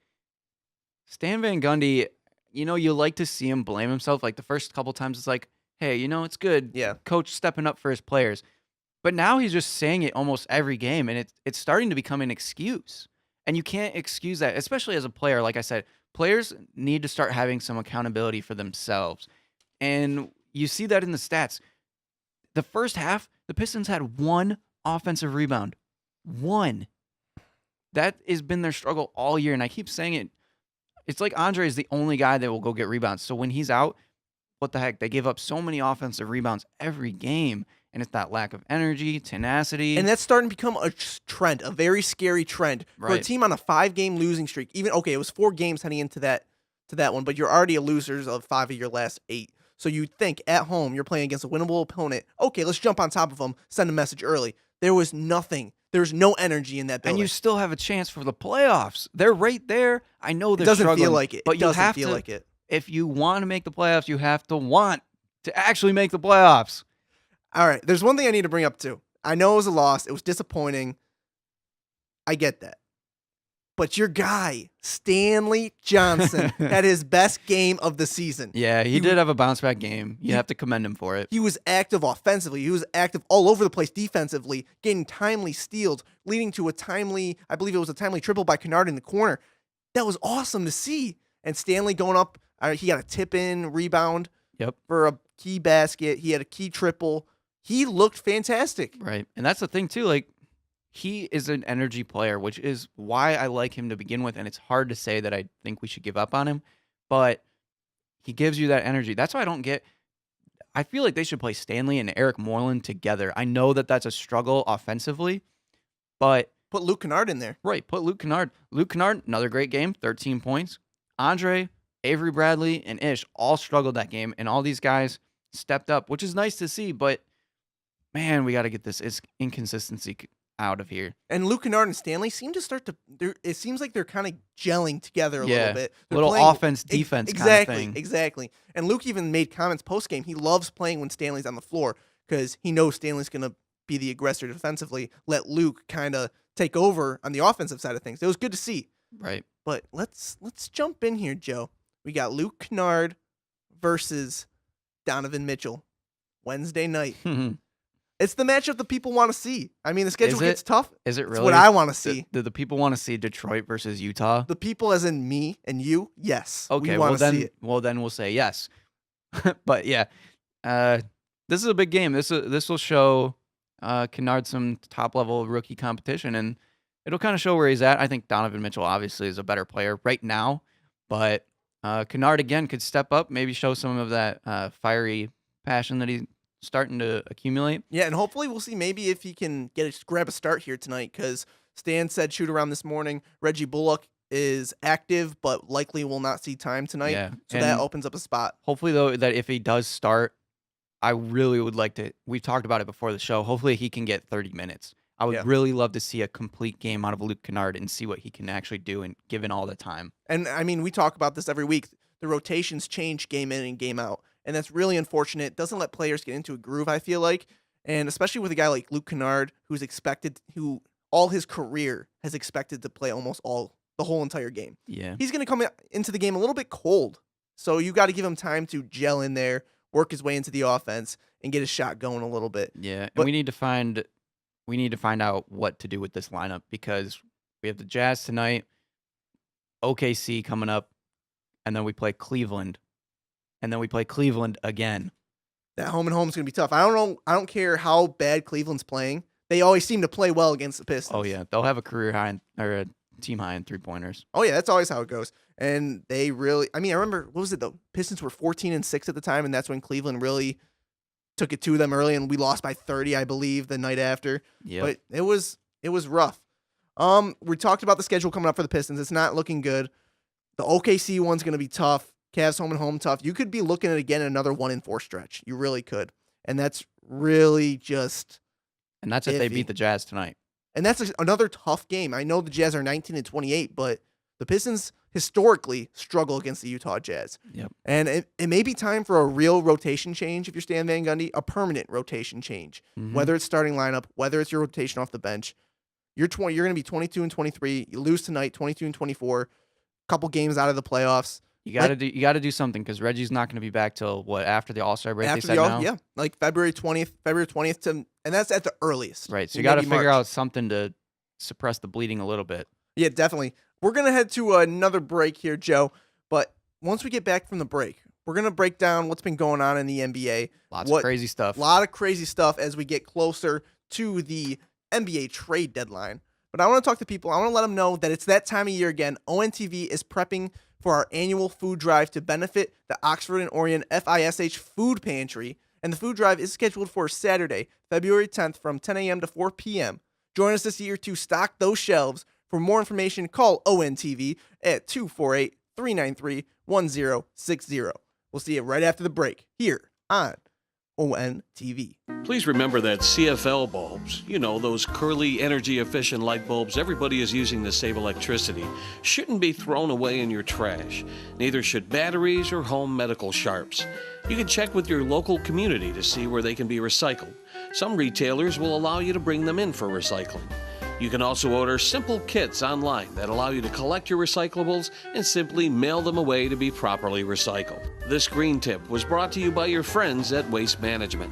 Stan Van Gundy, you like to see him blame himself. Like the first couple times, it's like, hey, it's good. Yeah. Coach stepping up for his players. But now he's just saying it almost every game, and it's starting to become an excuse. And you can't excuse that, especially as a player. Like I said, players need to start having some accountability for themselves. And you see that in the stats. The first half, the Pistons had 1 offensive rebound. 1. That has been their struggle all year. And I keep saying it. It's like Andre is the only guy that will go get rebounds. So when he's out, what the heck? They give up so many offensive rebounds every game. And it's that lack of energy, tenacity. And that's starting to become a trend, a very scary trend. For a Right. team on a 5-game losing streak. It was 4 games heading into that one, but you're already a losers of 5 of your last 8. So you'd think at home you're playing against a winnable opponent. Okay, let's jump on top of them, send a message early. There was nothing. There was no energy in that building. And you still have a chance for the playoffs. They're right there. I know they're It doesn't struggling, feel like it. but It you doesn't have feel to. like it. If you want to make the playoffs, you have to want to actually make the playoffs. All right, there's one thing I need to bring up too. I know it was a loss. It was disappointing. I get that. But your guy, Stanley Johnson, had his best game of the season. Yeah, he did have a bounce back game. You have to commend him for it. He was active offensively. He was active all over the place defensively, getting timely steals, leading to I believe it was a timely triple by Kennard in the corner. That was awesome to see. And Stanley going up, he got a tip-in rebound for a key basket. He had a key triple. He looked fantastic. Right. And that's the thing, too. Like, he is an energy player, which is why I like him to begin with. And it's hard to say that I think we should give up on him. But he gives you that energy. That's why I feel like they should play Stanley and Eric Moreland together. I know that that's a struggle offensively, but Put Luke Kennard in there. right, put Luke Kennard. Luke Kennard, another great game, 13 points. Andre, Avery Bradley, and Ish all struggled that game, and all these guys stepped up, which is nice to see, but man, we got to get this inconsistency out of here. And Luke Kennard and Stanley seem to it seems like they're kind of gelling together a little bit. They're Little playing- offense, defense kind of thing. Exactly. And Luke even made comments post-game. He loves playing when Stanley's on the floor because he knows Stanley's going to be the aggressor defensively. Let Luke kind of take over on the offensive side of things. It was good to see. Right. But let's jump in here, Joe. We got Luke Kennard versus Donovan Mitchell Wednesday night. It's the matchup that people want to see. I mean, the schedule gets tough. Is it It's really? what I want to see. Do the people want to see Detroit versus Utah? The people, as in me and you, yes. Okay, we well want to see then, it. then we'll say yes. But yeah, this is a big game. This will show Kennard some top level rookie competition, and it'll kind of show where he's at. I think Donovan Mitchell obviously is a better player right now, but Kennard again could step up, maybe show some of that fiery passion that he's starting to accumulate. Yeah, and hopefully we'll see maybe if he can grab a start here tonight, because Stan said shoot around this morning. Reggie Bullock is active, but likely will not see time tonight. Yeah, So that and opens up a spot. hopefully, though, that if he does start, I really would like to. We've talked about it before the show. Hopefully, he can get 30 minutes. I would Yeah. really love to see a complete game out of Luke Kennard and see what he can actually do, and given all the time. And I mean, we talk about this every week. The rotations change game in and game out, and that's really unfortunate. It doesn't let players get into a groove, I feel like, and especially with a guy like Luke Kennard, who all his career has expected to play almost the whole entire game. Yeah. He's going to come into the game a little bit cold, so you got to give him time to gel in there, work his way into the offense, and get his shot going a little bit. Yeah, and But- we need to find out what to do with this lineup, because we have the Jazz tonight, OKC coming up, and then we play Cleveland, and then we play Cleveland again. That home and home is going to be tough. I don't care how bad Cleveland's playing. They always seem to play well against the Pistons. Oh yeah, they'll have a career high or a team high in 3-pointers. Oh yeah, that's always how it goes. And they really, I remember, what was it though? Pistons were 14-6 at the time, and that's when Cleveland really took it to them early, and we lost by 30, I believe, the night after. Yep. But it was rough. We talked about the schedule coming up for the Pistons. It's not looking good. The OKC one's going to be tough. Cavs home and home tough. You could be looking at, again, another 1-4 stretch. You really could. And that's really just And that's if they iffy. beat the Jazz tonight. And that's another tough game. I know the Jazz are 19-28, but the Pistons historically struggle against the Utah Jazz. Yep. And it may be time for a real rotation change if you're Stan Van Gundy, a permanent rotation change. Mhm. Whether it's starting lineup, whether it's your rotation off the bench. You're going to be 22-23. You lose tonight, 22-24. Couple games out of the playoffs. You gotta do something because Reggie's not going to be back till what, after the All-Star break? After They said the now? yeah, like February 20th to, and that's at the earliest. Right. So Maybe you got to figure March. out something to suppress the bleeding a little bit. Yeah, definitely. We're going to head to another break here, Joe. But once we get back from the break, we're going to break down what's been going on in the NBA. Lots of crazy stuff. A lot of crazy stuff as we get closer to the NBA trade deadline. But I want to talk to people. I want to let them know that it's that time of year again. ONTV is prepping for our annual food drive to benefit the Oxford and Orion FISH Food Pantry. And the food drive is scheduled for Saturday, February 10th from 10 a.m. to 4 p.m. Join us this year to stock those shelves. For more information, call ONTV at 248-393-1060. We'll see you right after the break here on ONTV. Please remember that CFL bulbs, those curly, energy-efficient light bulbs everybody is using to save electricity, shouldn't be thrown away in your trash. Neither should batteries or home medical sharps. You can check with your local community to see where they can be recycled. Some retailers will allow you to bring them in for recycling. You can also order simple kits online that allow you to collect your recyclables and simply mail them away to be properly recycled. This green tip was brought to you by your friends at Waste Management.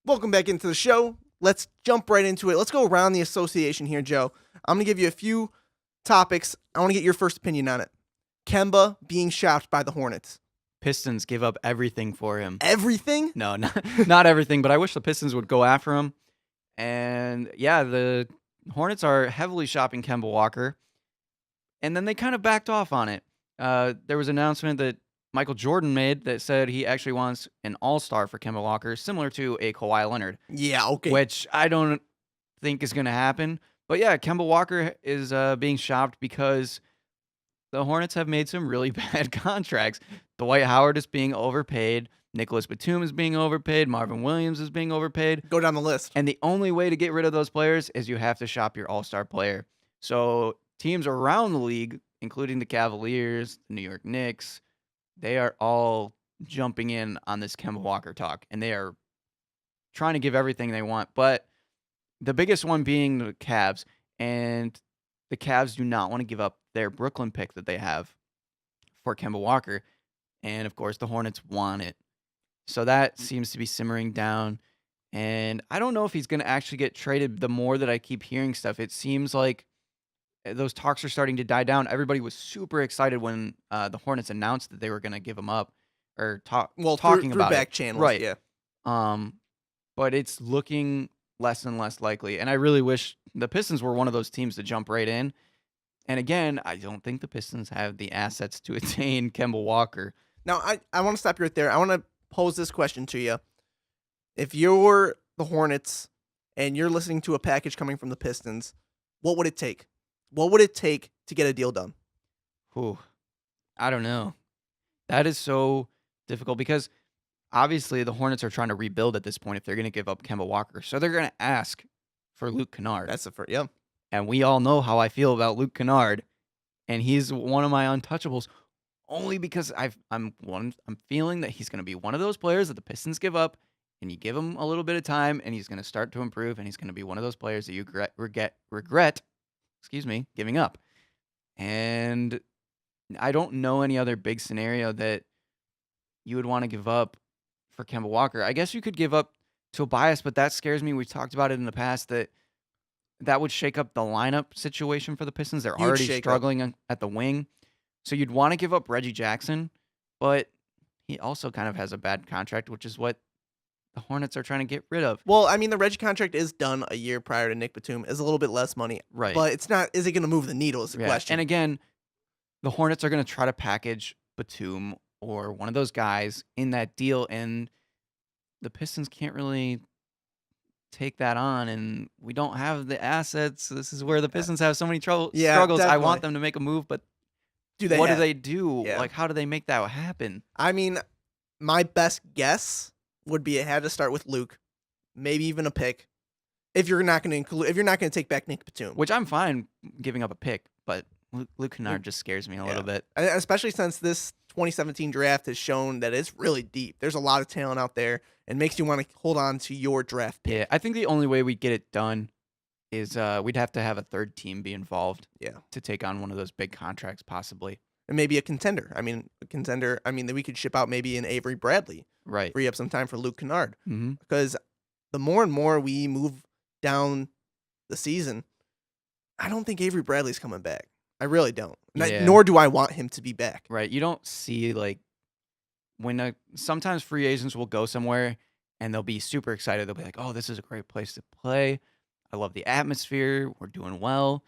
Welcome back into the show. Let's jump right into it. Let's go around the association here, Joe. I'm going to give you a few topics. I want to get your first opinion on it. Kemba being shopped by the Hornets. Pistons give up everything for him. Everything? No, not everything, but I wish the Pistons would go after him. And yeah, the Hornets are heavily shopping Kemba Walker. And then they kind of backed off on it. There was an announcement that Michael Jordan made that said he actually wants an all-star for Kemba Walker, similar to a Kawhi Leonard. Yeah, okay. Which I don't think is going to happen. But yeah, Kemba Walker is being shopped because the Hornets have made some really bad contracts. Dwight Howard is being overpaid. Nicholas Batum is being overpaid. Marvin Williams is being overpaid. Go down the list. And the only way to get rid of those players is you have to shop your all-star player. So teams around the league, including the Cavaliers, the New York Knicks, they are all jumping in on this Kemba Walker talk. And they are trying to give everything they want. But the biggest one being the Cavs. And the Cavs do not want to give up their Brooklyn pick that they have for Kemba Walker. And, of course, the Hornets want it. So that seems to be simmering down. And I don't know if he's going to actually get traded the more that I keep hearing stuff. It seems like those talks are starting to die down. Everybody was super excited when the Hornets announced that they were going to give him up or talking through about back it. channels, Right. yeah. But it's looking less and less likely. And I really wish the Pistons were one of those teams to jump right in. And again, I don't think the Pistons have the assets to attain Kemba Walker. Now, I want to stop you right there. I want to pose this question to you. If you're the Hornets and you're listening to a package coming from the Pistons, what would it take? What would it take to get a deal done? Whew. I don't know. That is so difficult because obviously the Hornets are trying to rebuild at this point if they're going to give up Kemba Walker. So they're going to ask for Luke Kennard. That's the first, yeah. And we all know how I feel about Luke Kennard. And he's one of my untouchables only because I'm feeling that he's going to be one of those players that the Pistons give up and you give him a little bit of time and he's going to start to improve and he's going to be one of those players that you regret giving up. And I don't know any other big scenario that you would want to give up for Kemba Walker. I guess you could give up Tobias, but that scares me. We've talked about it in the past that would shake up the lineup situation for the Pistons. They're Huge already shake-up. struggling at the wing. So you'd want to give up Reggie Jackson, but he also kind of has a bad contract, which is what the Hornets are trying to get rid of. Well, I mean, the Reggie contract is done a year prior to Nick Batum. Is a little bit less money. Right. But it's not, is it going to move the needle is the question. And again, the Hornets are going to try to package Batum or one of those guys in that deal. And the Pistons can't really take that on, and we don't have the assets. This is where the Pistons have so many Yeah, struggles. I definitely. want them to make a move, but Do they what do have? they do? Yeah. Like, how do they make that happen? I mean, my best guess would be it had to start with Luke, maybe even a pick. If you're not going to take back Nick Batum, Which I'm fine giving up a pick, but Luke Kennard just scares me a little bit. And especially since this 2017 draft has shown that it's really deep. There's a lot of talent out there, and makes you want to hold on to your draft pick. Yeah, I think the only way we get it done is we'd have to have a third team be involved. Yeah. To take on one of those big contracts, possibly. And maybe a contender. I mean, that we could ship out maybe an Avery Bradley. Right. Free up some time for Luke Kennard. Mm-hmm. Because the more and more we move down the season, I don't think Avery Bradley's coming back. I really don't. Yeah. Nor do I want him to be back. Right. You don't see, like, when sometimes free agents will go somewhere and they'll be super excited. They'll be like, oh, this is a great place to play. I love the atmosphere. We're doing well.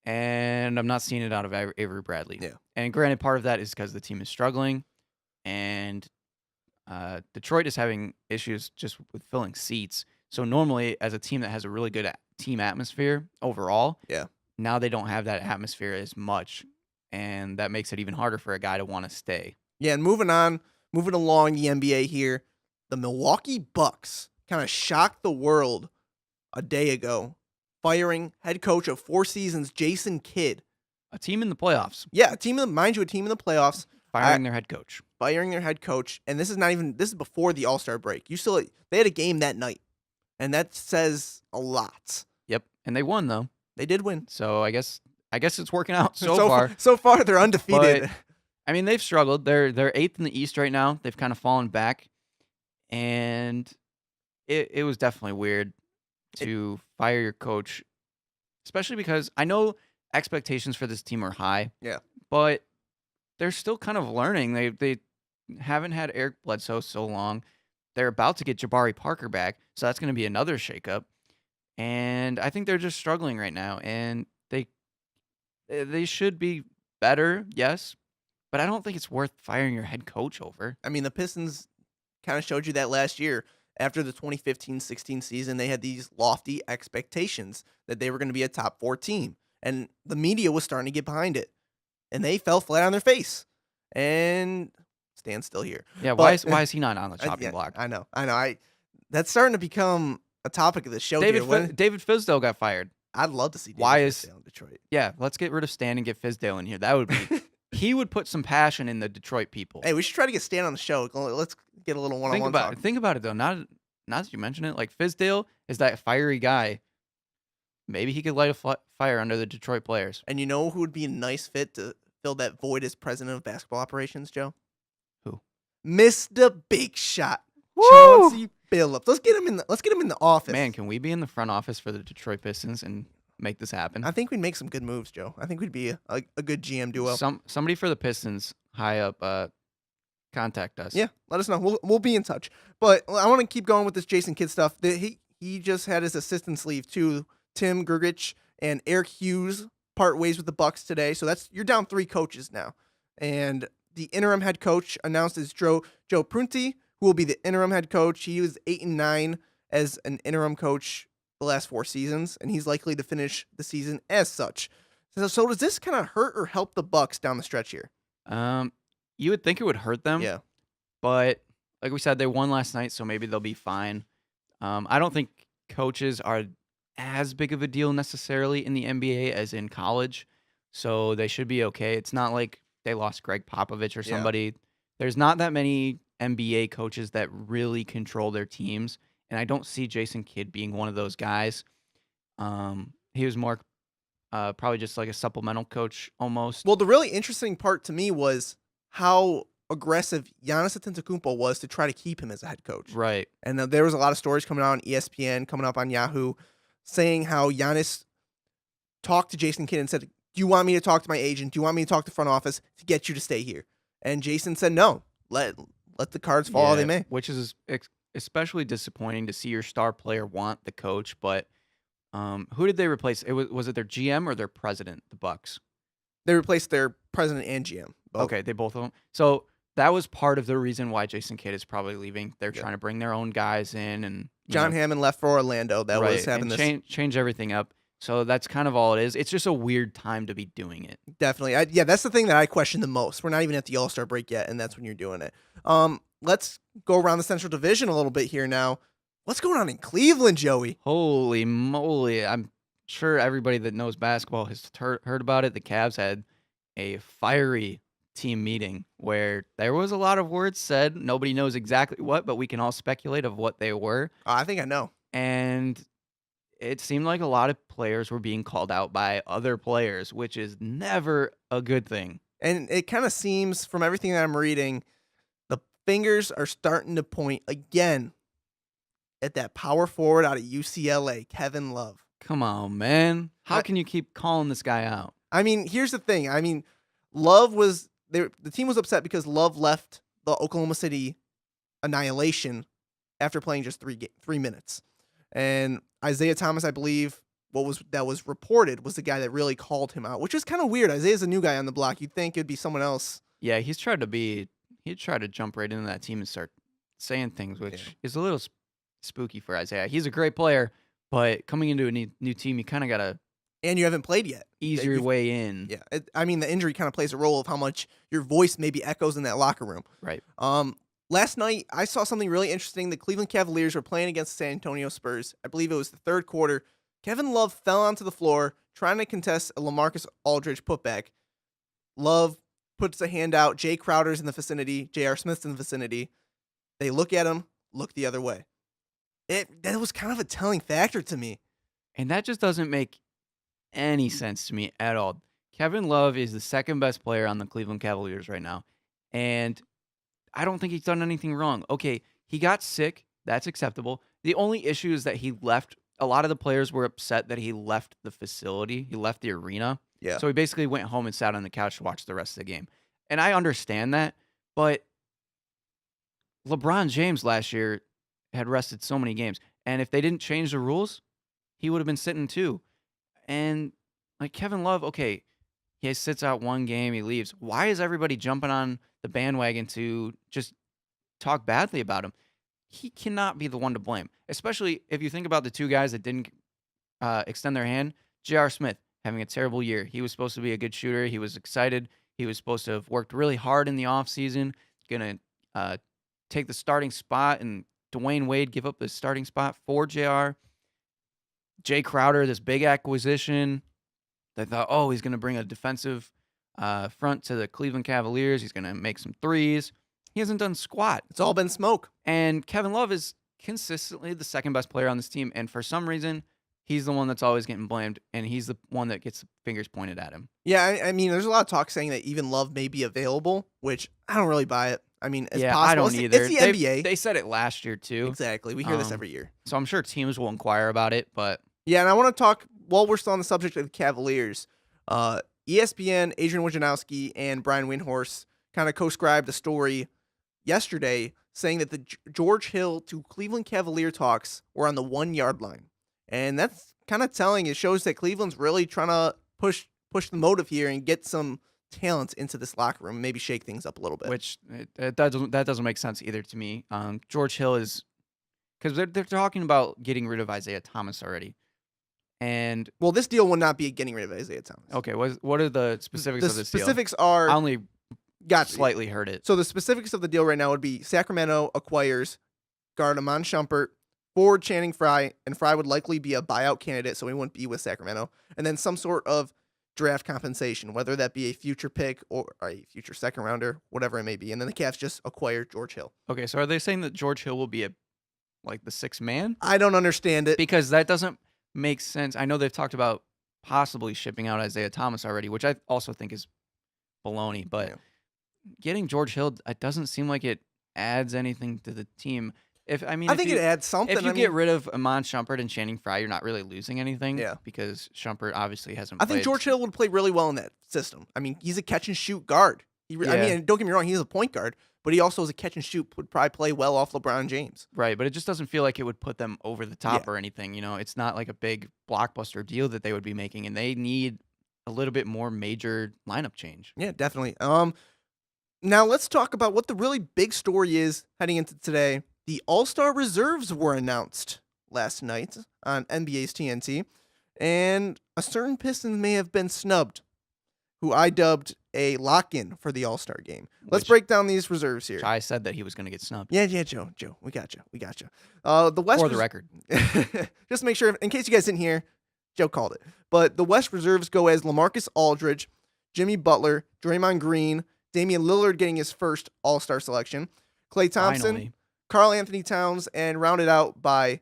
And I'm not seeing it out of Avery Bradley. Yeah. And granted, part of that is because the team is struggling. And Detroit is having issues just with filling seats. So normally, as a team that has a really good team atmosphere overall, now they don't have that atmosphere as much. And that makes it even harder for a guy to want to stay. Yeah, and moving along the NBA here, the Milwaukee Bucks kind of shocked the world a day ago, firing head coach of 4 seasons, Jason Kidd. A team in the playoffs. Yeah, a team in the playoffs. Firing their head coach. And this is before the All-Star break. They had a game that night, and that says a lot. Yep, and they won though. They did win. So I guess it's working out so far. So far, they're undefeated. But, I mean, they've struggled. They're 8th in the East right now. They've kind of fallen back, and it was definitely weird to fire your coach, especially because I know expectations for this team are high. Yeah, but they're still kind of learning. They haven't had Eric Bledsoe so long. They're about to get Jabari Parker back, so that's going to be another shakeup. And I think they're just struggling right now, and they should be better, yes, but I don't think it's worth firing your head coach over. I mean, the Pistons kind of showed you that last year. After the 2015-16 season, they had these lofty expectations that they were going to be a top 4 team, and the media was starting to get behind it, and they fell flat on their face. And stand still here. Yeah, but, why is he not on the chopping block? I know. That's starting to become a topic of the show. David Fizdale got fired. I'd love to see David Fizdale in Detroit. Yeah, let's get rid of Stan and get Fizdale in here. That would be. He would put some passion in the Detroit people. Hey, we should try to get Stan on the show. Let's get a little one-on-one talk. Think about it though. Now that you mention it, like Fizdale is that fiery guy. Maybe he could light a fire under the Detroit players. And you know who would be a nice fit to fill that void as president of basketball operations, Joe? Who? Mr. Big Shot, Woo! Chauncey Billups. Let's get him in the office. Man, can we be in the front office for the Detroit Pistons and make this happen? I think we'd make some good moves, Joe. I think we'd be a good GM duo. Somebody for the Pistons high up, contact us. Yeah, let us know. We'll be in touch. But I want to keep going with this Jason Kidd stuff. He just had his assistants leave too. Tim Grgich and Eric Hughes part ways with the Bucks today. So you're down 3 coaches now. And the interim head coach announced is Joe Prunty, who will be the interim head coach. He was 8-9 as an interim coach the last 4 seasons, and he's likely to finish the season as such. So does this kind of hurt or help the Bucks down the stretch here? You would think it would hurt them. Yeah. But like we said, they won last night, so maybe they'll be fine. I don't think coaches are as big of a deal necessarily in the NBA as in college, so they should be okay. It's not like they lost Greg Popovich or somebody. Yeah. There's not that many NBA coaches that really control their teams, and I don't see Jason Kidd being one of those guys. He was more probably just like a supplemental coach almost. Well, the really interesting part to me was how aggressive Giannis Antetokounmpo was to try to keep him as a head coach. Right. And there was a lot of stories coming out on ESPN, coming up on Yahoo, saying how Giannis talked to Jason Kidd and said, "Do you want me to talk to my agent? Do you want me to talk to the front office to get you to stay here?" And Jason said, "No, let the cards fall how they may." Which is especially disappointing to see your star player want the coach. But who did they replace? Was it their GM or their president, the Bucks? They replaced their president and GM. Both. Okay, they both of them. So that was part of the reason why Jason Kidd is probably leaving. They're Yeah. trying to bring their own guys in, and John Hammond left for Orlando. That was having and this change everything up. So that's kind of all it is. It's just a weird time to be doing it. definitely. That's the thing that I question the most. We're not even at the All-Star break yet, and that's when you're doing it. Let's go around the Central Division a little bit here now. What's going on in Cleveland, Joey? Holy moly! I'm sure everybody that knows basketball has heard about it. The Cavs had a fiery team meeting where there was a lot of words said. Nobody knows exactly what, but we can all speculate of what they were. I think I know. And it seemed like a lot of players were being called out by other players, which is never a good thing. And it kind of seems from everything that I'm reading, the fingers are starting to point again at that power forward out of UCLA, Kevin Love. Come on, man. How can you keep calling this guy out? I mean, here's the thing. I mean, Love was there. The team was upset because Love left the Oklahoma City Annihilation after playing just 3 minutes. And Isaiah Thomas, I believe, that was reported was the guy that really called him out, which is kind of weird. Isaiah's a new guy on the block. You'd think it'd be someone else. Yeah, he'd tried to jump right into that team and start saying things, which is a little spooky for Isaiah. He's a great player, but coming into a new team, you kind of got to And you haven't played yet. ease your way in. Yeah. I mean, the injury kind of plays a role of how much your voice maybe echoes in that locker room. Right. Last night, I saw something really interesting. The Cleveland Cavaliers were playing against the San Antonio Spurs. I believe it was the third quarter. Kevin Love fell onto the floor trying to contest a LaMarcus Aldridge putback. Love puts a hand out. Jay Crowder's in the vicinity. J.R. Smith's in the vicinity. They look at him, look the other way. That was kind of a telling factor to me. And that just doesn't make any sense to me at all. Kevin Love is the second best player on the Cleveland Cavaliers right now. And I don't think he's done anything wrong. Okay, he got sick. That's acceptable. The only issue is that he left. A lot of the players were upset that he left the facility. He left the arena. Yeah. So he basically went home and sat on the couch to watch the rest of the game. And I understand that. But LeBron James last year had rested so many games. And if they didn't change the rules, he would have been sitting too. And like Kevin Love, okay, he sits out one game, he leaves. Why is everybody jumping on the bandwagon to just talk badly about him? He cannot be the one to blame, especially if you think about the two guys that didn't extend their hand. J.R. Smith having a terrible year. He was supposed to be a good shooter. He was excited. He was supposed to have worked really hard in the offseason, going to take the starting spot, and Dwayne Wade give up the starting spot for J.R. Jay Crowder, this big acquisition. They thought, oh, he's going to bring a defensive front to the Cleveland Cavaliers. He's going to make some threes. He hasn't done squat. It's all been smoke. And Kevin Love is consistently the second best player on this team. And for some reason, he's the one that's always getting blamed. And he's the one that gets fingers pointed at him. Yeah, I mean, there's a lot of talk saying that even Love may be available, which I don't really buy it. I mean, it's possible. I don't either. It's the NBA. They said it last year, too. Exactly. We hear this every year. So I'm sure teams will inquire about it, but... Yeah, and I want to talk, while we're still on the subject of the Cavaliers, ESPN, Adrian Wojnarowski, and Brian Windhorst kind of co-scribed a story yesterday saying that the George Hill to Cleveland Cavalier talks were on the 1-yard line. And that's kind of telling. It shows that Cleveland's really trying to push the motive here and get some talent into this locker room, maybe shake things up a little bit. Which that doesn't make sense either to me. George Hill is, because they're talking about getting rid of Isaiah Thomas already. And well, this deal will not be getting rid of Isaiah Thomas. Okay, what are the specifics of this deal? The specifics are... I only slightly heard it. So the specifics of the deal right now would be Sacramento acquires guard Amon Shumpert, forward Channing Frye, and Frye would likely be a buyout candidate, so he wouldn't be with Sacramento. And then some sort of draft compensation, whether that be a future pick or a future second rounder, whatever it may be. And then the Cavs just acquire George Hill. Okay, so are they saying that George Hill will be the sixth man? I don't understand it. Because that doesn't make sense. I know they've talked about possibly shipping out Isaiah Thomas already, which I also think is baloney. But getting George Hill, it doesn't seem like it adds anything to the team. I think it adds something. If you get rid of Amon Shumpert and Channing Frye, you're not really losing anything. Yeah. Because Shumpert obviously hasn't I played. think George Hill would play really well in that system. I mean, he's a catch and shoot guard. I mean, don't get me wrong, he's a point guard, but he also is a catch and shoot, would probably play well off LeBron James. Right, but it just doesn't feel like it would put them over the top or anything. You know, it's not like a big blockbuster deal that they would be making, and they need a little bit more major lineup change. Yeah, definitely. Now let's talk about what the really big story is heading into today. The All-Star reserves were announced last night on NBA's TNT, and a certain Pistons may have been snubbed, who I dubbed a lock-in for the All-Star game. Let's break down these reserves here. I said that he was going to get snubbed. Yeah, Joe, we got you. The West For the record. just make sure, in case you guys didn't hear, Joe called it. But the West reserves go as LaMarcus Aldridge, Jimmy Butler, Draymond Green, Damian Lillard getting his first All-Star selection, Klay Thompson, Finally. Karl Anthony Towns, and rounded out by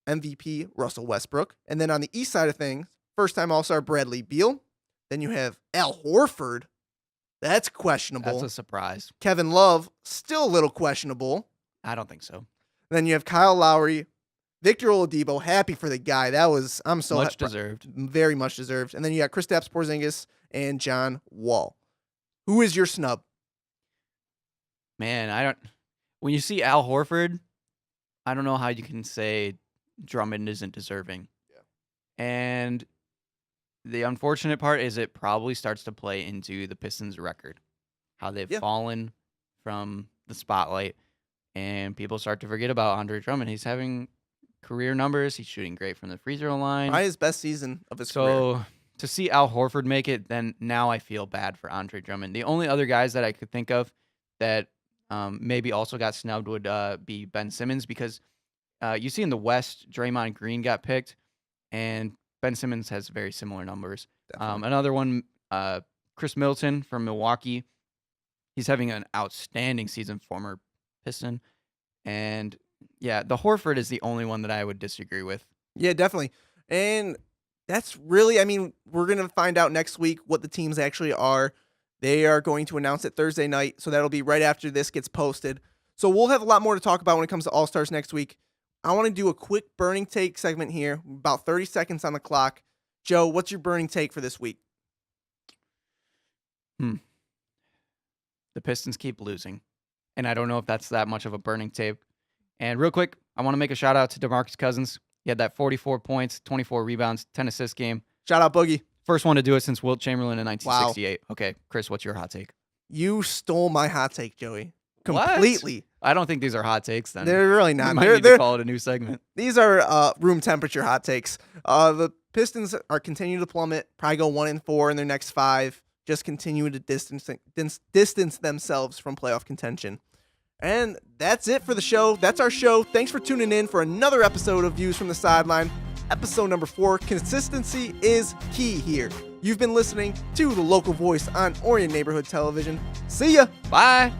MVP Russell Westbrook. And then on the East side of things, first-time All-Star Bradley Beal. Then you have Al Horford. That's questionable. That's a surprise. Kevin Love, still a little questionable. I don't think so. Then you have Kyle Lowry, Victor Oladipo. Happy for the guy. I'm so Much deserved. Very much deserved. And then you got Kristaps Porzingis and John Wall. Who is your snub? Man, when you see Al Horford, I don't know how you can say Drummond isn't deserving. Yeah. And the unfortunate part is it probably starts to play into the Pistons' record, how they've fallen from the spotlight, and people start to forget about Andre Drummond. He's having career numbers. He's shooting great from the free throw line. Probably his best season of his career. So to see Al Horford make it, then now I feel bad for Andre Drummond. The only other guys that I could think of that maybe also got snubbed would be Ben Simmons, because you see in the West, Draymond Green got picked, and Ben Simmons has very similar numbers. Another one, Chris Middleton from Milwaukee. He's having an outstanding season, former Piston. And yeah, the Horford is the only one that I would disagree with. Yeah, definitely. And that's really, we're going to find out next week what the teams actually are. They are going to announce it Thursday night, so that'll be right after this gets posted. So we'll have a lot more to talk about when it comes to All-Stars next week. I want to do a quick burning take segment here, about 30 seconds on the clock. Joe, what's your burning take for this week? The Pistons keep losing, and I don't know if that's that much of a burning take. And real quick, I want to make a shout out to DeMarcus Cousins. He had that 44 points, 24 rebounds, 10 assists game. Shout out Boogie. First one to do it since Wilt Chamberlain in 1968. Wow. Okay, Chris, what's your hot take? You stole my hot take, Joey. Completely. What? I don't think these are hot takes then. They're really not. We might need to call it a new segment. These are room temperature hot takes. The Pistons are continuing to plummet, probably go 1-4 in their next 5, just continue to distance themselves from playoff contention. And that's it for the show. That's our show. Thanks for tuning in for another episode of Views from the Sideline. Episode number 4, consistency is key here. You've been listening to the local voice on Orion Neighborhood Television. See ya. Bye.